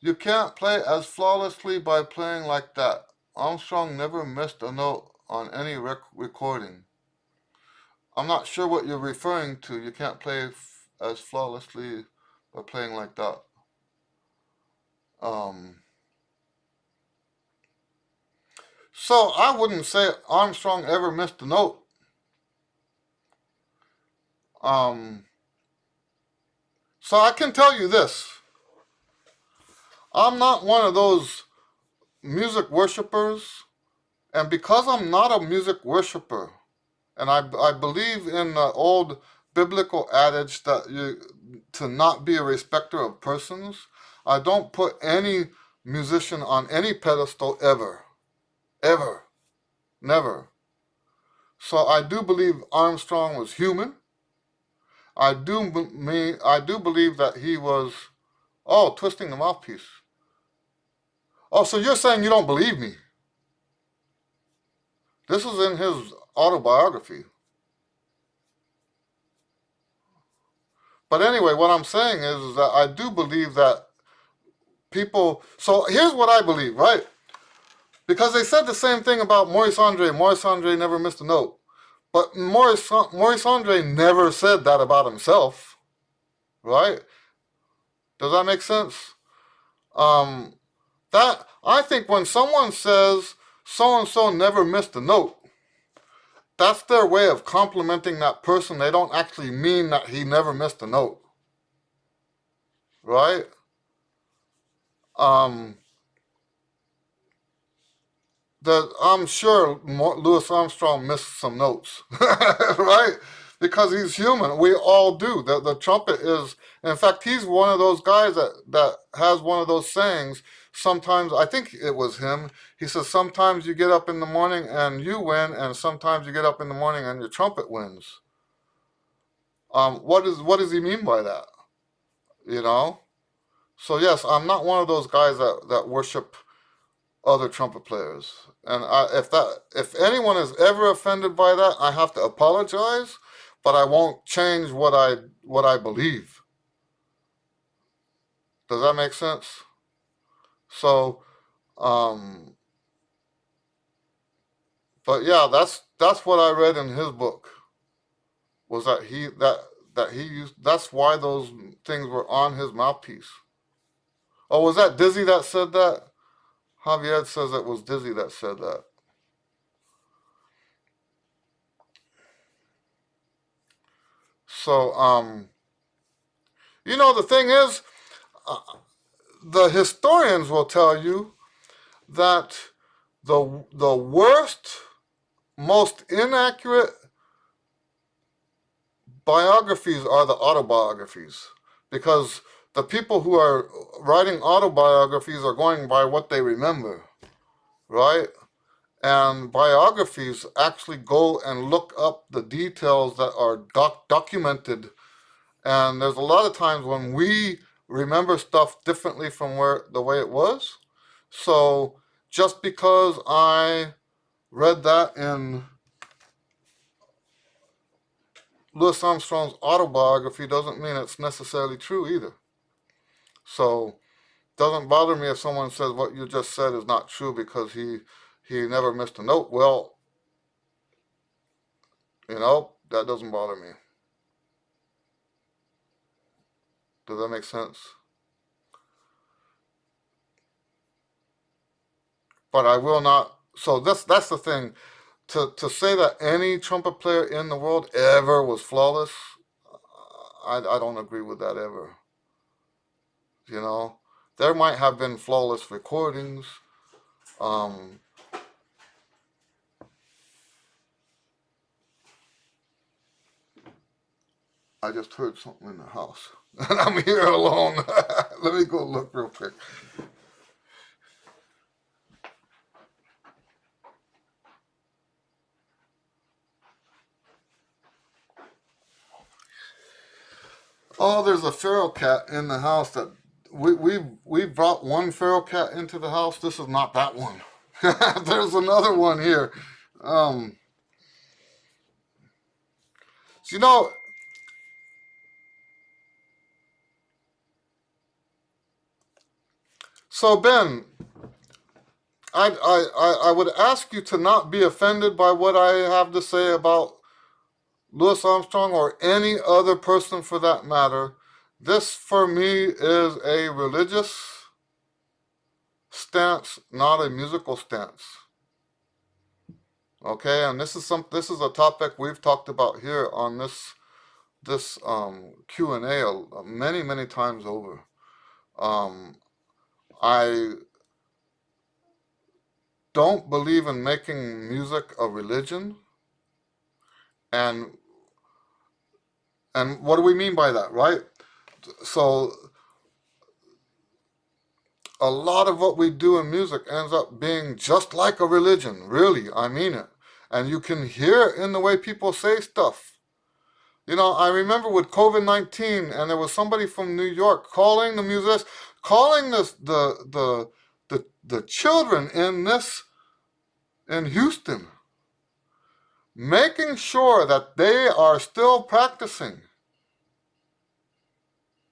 You can't play as flawlessly by playing like that. Armstrong never missed a note on any recording. I'm not sure what you're referring to. You can't play as flawlessly by playing like that. So I wouldn't say Armstrong ever missed a note. So I can tell you this. I'm not one of those music worshipers, and because I'm not a music worshiper, and I believe in the old biblical adage that to not be a respecter of persons, I don't put any musician on any pedestal ever. Ever. Never. So I do believe Armstrong was human. I do believe that he was, twisting the mouthpiece. Oh, so you're saying you don't believe me? This is in his autobiography. But anyway, what I'm saying is that I do believe that people. So here's what I believe, right? Because they said the same thing about Maurice Andre. Maurice Andre never missed a note. But Maurice Andre never said that about himself, right? Does that make sense? Um, that I think when someone says so and so never missed a note, that's their way of complimenting that person. They don't actually mean that he never missed a note, right? Um, I'm sure Louis Armstrong missed some notes, right? Because he's human. We all do. The trumpet is, in fact, he's one of those guys that has one of those sayings. Sometimes, I think it was him, he says, sometimes you get up in the morning and you win, and sometimes you get up in the morning and your trumpet wins. What does he mean by that? You know? So yes, I'm not one of those guys that worship other trumpet players. And if anyone is ever offended by that, I have to apologize, but I won't change what I believe. Does that make sense? So, um, but yeah, that's what I read in his book. Was that he used? That's why those things were on his mouthpiece. Oh, was that Dizzy that said that? Javier says it was Dizzy that said that. So, the thing is, uh, the historians will tell you that the worst, most inaccurate biographies are the autobiographies, because the people who are writing autobiographies are going by what they remember, right? And biographies actually go and look up the details that are documented. And there's a lot of times when we remember stuff differently from the way it was. So just because I read that in Louis Armstrong's autobiography doesn't mean it's necessarily true either. So it doesn't bother me if someone says what you just said is not true because he never missed a note. Well, that doesn't bother me. Does that make sense? But I will not. So that's the thing. To say that any trumpet player in the world ever was flawless, I don't agree with that ever. You know, there might have been flawless recordings. Um, I just heard something in the house, and I'm here alone. Let me go look real quick. Oh, there's a feral cat in the house that we brought one feral cat into the house. This is not that one. There's another one here. Um, you know, so Ben, I would ask you to not be offended by what I have to say about Louis Armstrong or any other person for that matter. This for me is a religious stance, not a musical stance. Okay, and this is a topic we've talked about here on this Q and A many times over. Um, I don't believe in making music a religion, and what do we mean by that, right? So a lot of what we do in music ends up being just like a religion. Really, I mean it. And you can hear it in the way people say stuff. I remember with COVID-19, and there was somebody from New York calling the musicians, calling the children in Houston, making sure that they are still practicing,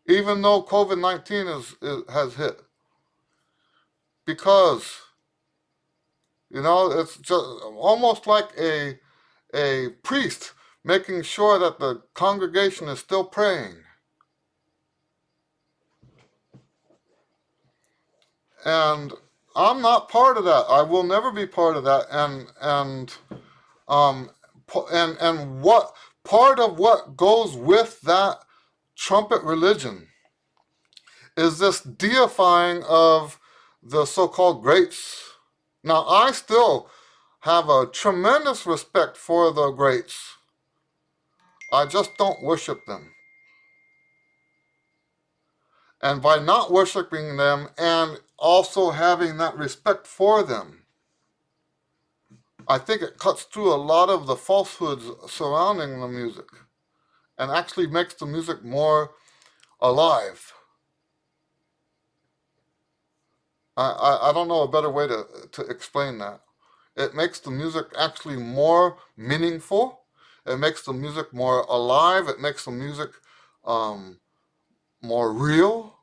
even though COVID-19 has hit. Because, it's just almost like a priest making sure that the congregation is still praying. And I'm not part of that. I will never be part of that. And what part of what goes with that trumpet religion is this deifying of the so-called greats. Now, I still have a tremendous respect for the greats. I just don't worship them. And by not worshiping them and also having that respect for them, I think it cuts through a lot of the falsehoods surrounding the music and actually makes the music more alive. I don't know a better way to explain that. It makes the music actually more meaningful. It makes the music more alive. It makes the music more real.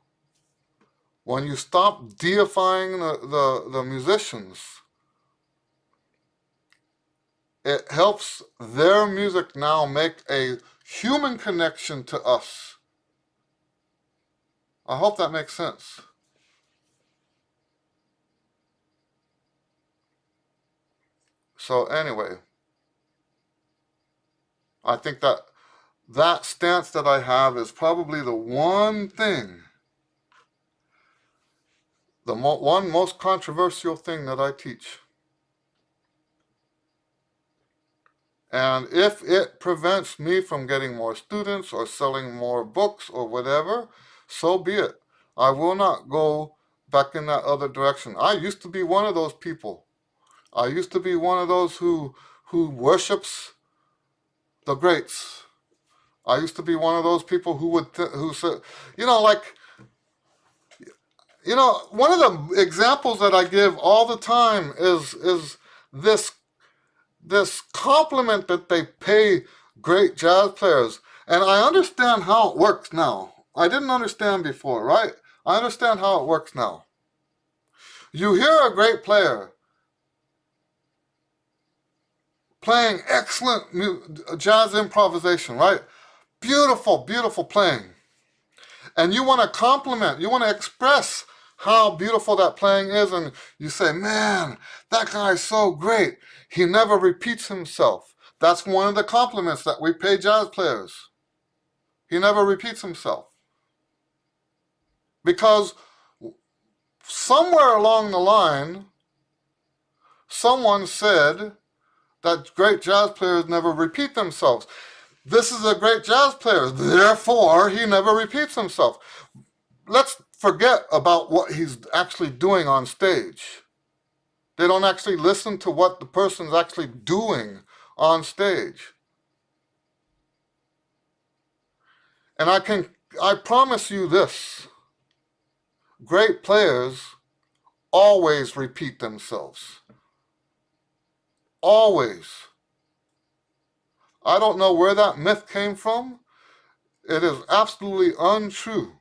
When you stop deifying the musicians, it helps their music now make a human connection to us. I hope that makes sense. So anyway, I think that stance that I have is probably the one thing, the one most controversial thing that I teach. And if it prevents me from getting more students or selling more books or whatever, so be it. I will not go back in that other direction. I used to be one of those people. I used to be one of those who worships the greats. I used to be one of those people who said, one of the examples that I give all the time is this compliment that they pay great jazz players. And I understand how it works now. I didn't understand before, right? I understand how it works now. You hear a great player playing excellent jazz improvisation, right? Beautiful, beautiful playing. And you want to compliment, you want to express how beautiful that playing is, and you say, man, that guy's so great. He never repeats himself. That's one of the compliments that we pay jazz players. He never repeats himself. Because somewhere along the line, someone said that great jazz players never repeat themselves. This is a great jazz player, therefore he never repeats himself. Let's forget about what he's actually doing on stage. They don't actually listen to what the person's actually doing on stage. And I promise you this, great players always repeat themselves. Always. I don't know where that myth came from. It is absolutely untrue.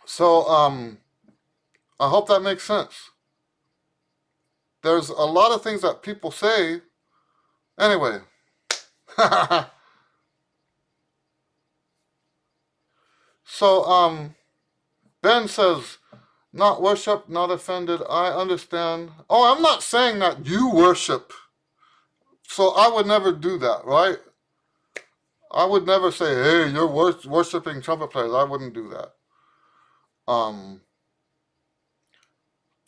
So, I hope that makes sense. There's a lot of things that people say. Anyway. So, Ben says, not worship, not offended. I understand. Oh, I'm not saying that you worship. So I would never do that, right? I would never say, hey, you're worshiping trumpet players. I wouldn't do that.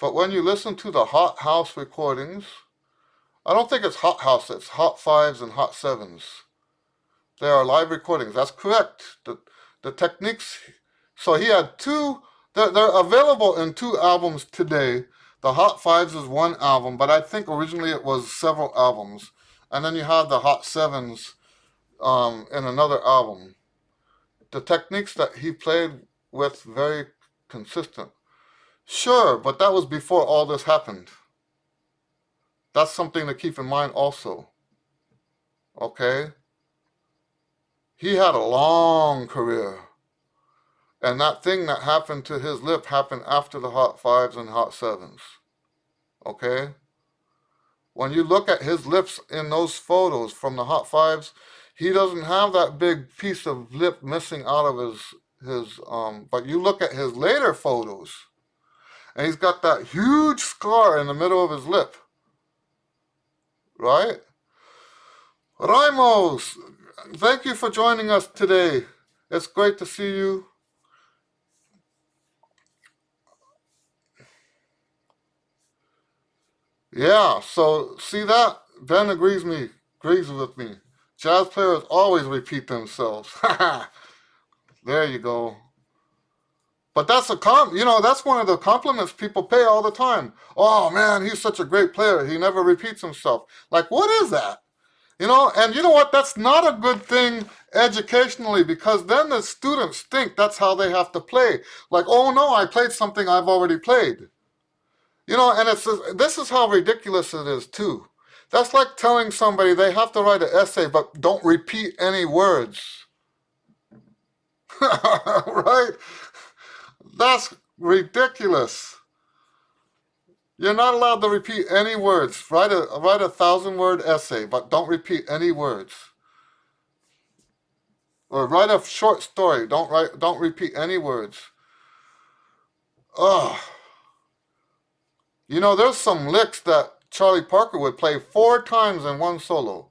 But when you listen to the Hot House recordings, I don't think it's Hot House, it's Hot Fives and Hot Sevens. They are live recordings. That's correct. The techniques. So he had two. They're available in two albums today. The Hot Fives is one album, but I think originally it was several albums. And then you have the Hot Sevens in another album. The techniques that he played with, very consistent. Sure, but that was before all this happened. That's something to keep in mind also. Okay? He had a long career. And that thing that happened to his lip happened after the Hot Fives and Hot Sevens. Okay? When you look at his lips in those photos from the Hot Fives, he doesn't have that big piece of lip missing out of his but you look at his later photos, and he's got that huge scar in the middle of his lip. Right? Raimos, thank you for joining us today. It's great to see you. Yeah, so see that? Ben agrees with me. Jazz players always repeat themselves. There you go. But that's that's one of the compliments people pay all the time. Oh man, he's such a great player. He never repeats himself. Like, what is that? And you know what? That's not a good thing educationally, because then the students think that's how they have to play. Like, oh no, I played something I've already played. And this is how ridiculous it is too. That's like telling somebody they have to write an essay but don't repeat any words. Right? That's ridiculous. You're not allowed to repeat any words. Write a 1,000-word essay, but don't repeat any words. Or write a short story. Don't repeat any words. Ugh. There's some licks that Charlie Parker would play 4 times in one solo.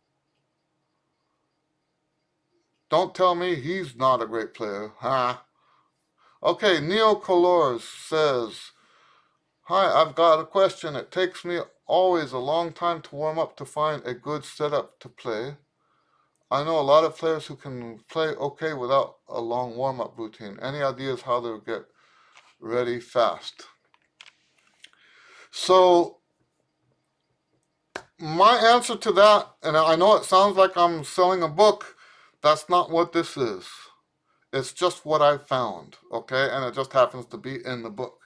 Don't tell me he's not a great player, huh? Okay, Neo Colors says, hi, I've got a question. It takes me always a long time to warm up to find a good setup to play. I know a lot of players who can play okay without a long warm-up routine. Any ideas how to get ready fast? So, my answer to that, and I know it sounds like I'm selling a book, that's not what this is. It's just what I found, okay? And it just happens to be in the book.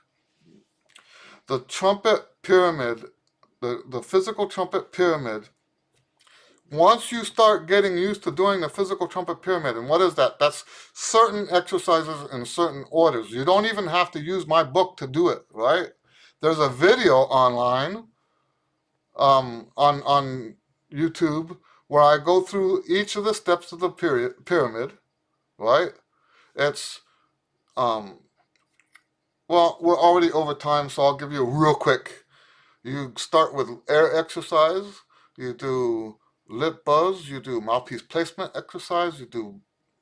The trumpet pyramid, the physical trumpet pyramid, once you start getting used to doing the physical trumpet pyramid, and what is that? That's certain exercises in certain orders. You don't even have to use my book to do it, right? There's a video online on YouTube where I go through each of the steps of the pyramid, right? It's, well, we're already over time, so I'll give you a real quick. You start with air exercise, you do lip buzz, you do mouthpiece placement exercise, you do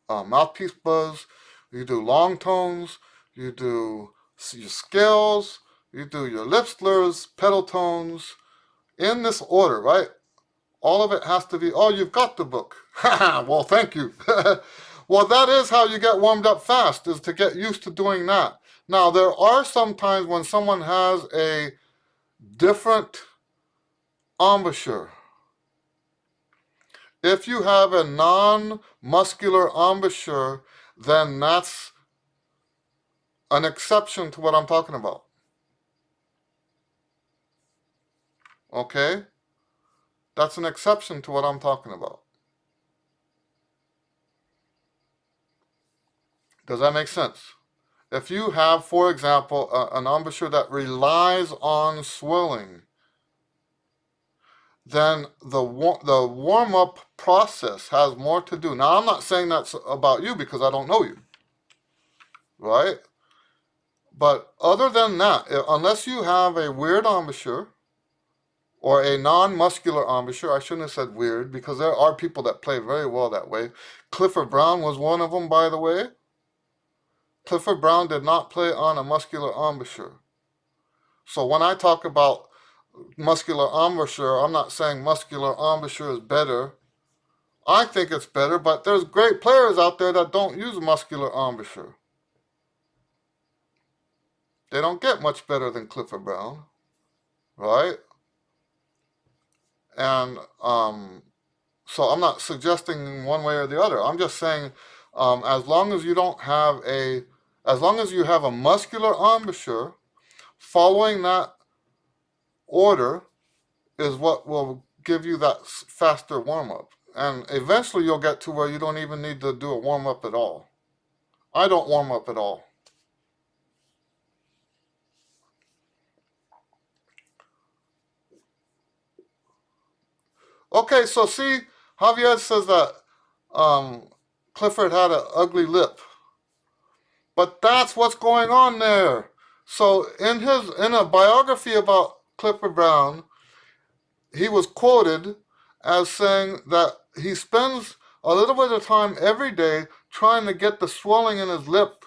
mouthpiece buzz, you do long tones, you do your scales, you do your lip slurs, pedal tones, in this order, right? All of it has to be, oh, you've got the book. Well, thank you. Well, that is how you get warmed up fast, is to get used to doing that. Now, there are some times when someone has a different embouchure. If you have a non-muscular embouchure, then that's an exception to what I'm talking about. Okay? That's an exception to what I'm talking about. Does that make sense? If you have, for example, an embouchure that relies on swelling, then the warm-up process has more to do. Now, I'm not saying that's about you because I don't know you, right? But other than that, unless you have a weird embouchure or a non-muscular embouchure, I shouldn't have said weird because there are people that play very well that way. Clifford Brown was one of them, by the way. Clifford Brown did not play on a muscular embouchure. So when I talk about muscular embouchure, I'm not saying muscular embouchure is better. I think it's better, but there's great players out there that don't use muscular embouchure. They don't get much better than Clifford Brown, right? And so I'm not suggesting one way or the other. I'm just saying, as long as you have a muscular embouchure, following that order is what will give you that faster warm-up. And eventually you'll get to where you don't even need to do a warm-up at all. I don't warm up at all. Okay, so see, Javier says that Clifford had an ugly lip. But that's what's going on there. So in a biography about Clifford Brown, he was quoted as saying that he spends a little bit of time every day trying to get the swelling in his lip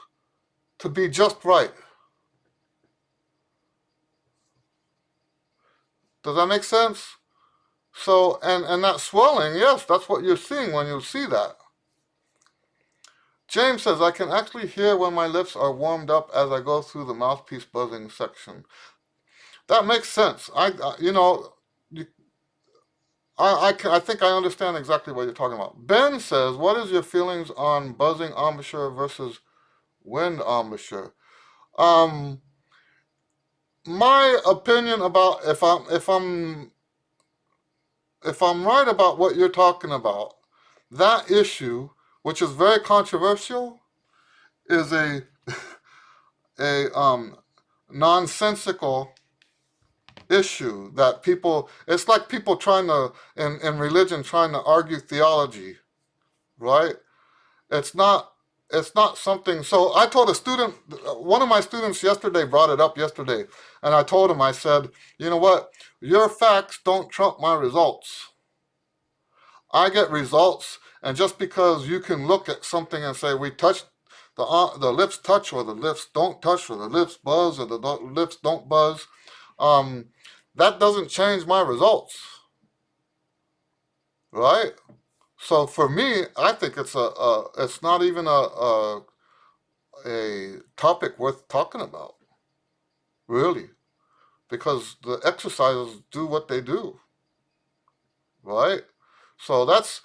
to be just right. Does that make sense? So, and that swelling, yes, that's what you're seeing when you see that. James says, I can actually hear when my lips are warmed up as I go through the mouthpiece buzzing section. That makes sense. I think I understand exactly what you're talking about. Ben says, what is your feelings on buzzing embouchure versus wind embouchure? My opinion about if I'm right about what you're talking about, that issue, which is very controversial, is a nonsensical issue that people. It's like people trying to in religion trying to argue theology, right? It's not. It's not something. So I told a student, one of my students yesterday brought it up yesterday, and I told him, I said, you know what? Your facts don't trump my results. I get results, and just because you can look at something and say we touched the lips touch or the lips don't touch or the lips buzz or the lips don't buzz, um, that doesn't change my results, right? So for me, I think it's not even a topic worth talking about, really, because the exercises do what they do, right? So that's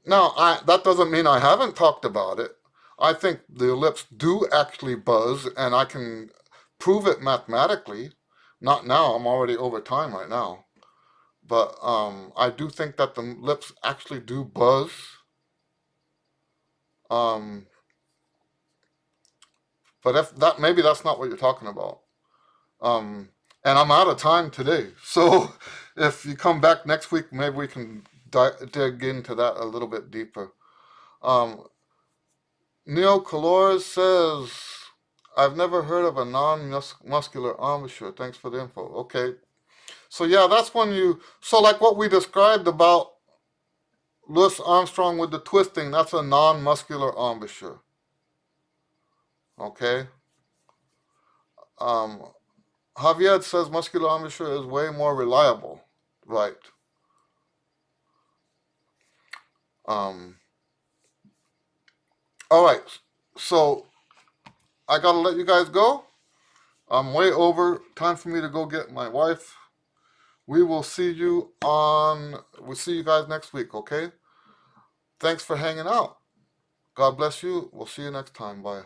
now that doesn't mean I haven't talked about it. I think the lips do actually buzz, and I can prove it mathematically. Not now, I'm already over time right now. But I do think that the lips actually do buzz. Um, but if that maybe that's not what you're talking about. Um, and I'm out of time today. So if you come back next week, maybe we can dig into that a little bit deeper. Um, Neo Calores says, I've never heard of a non-muscular embouchure. Thanks for the info. Okay. So yeah, that's when so like what we described about Louis Armstrong with the twisting, that's a non-muscular embouchure. Okay. Um, Javier says muscular embouchure is way more reliable. Right. Um, all right. So I gotta let you guys go. I'm way over. Time for me to go get my wife. We'll see you guys next week, okay? Thanks for hanging out. God bless you. We'll see you next time. Bye.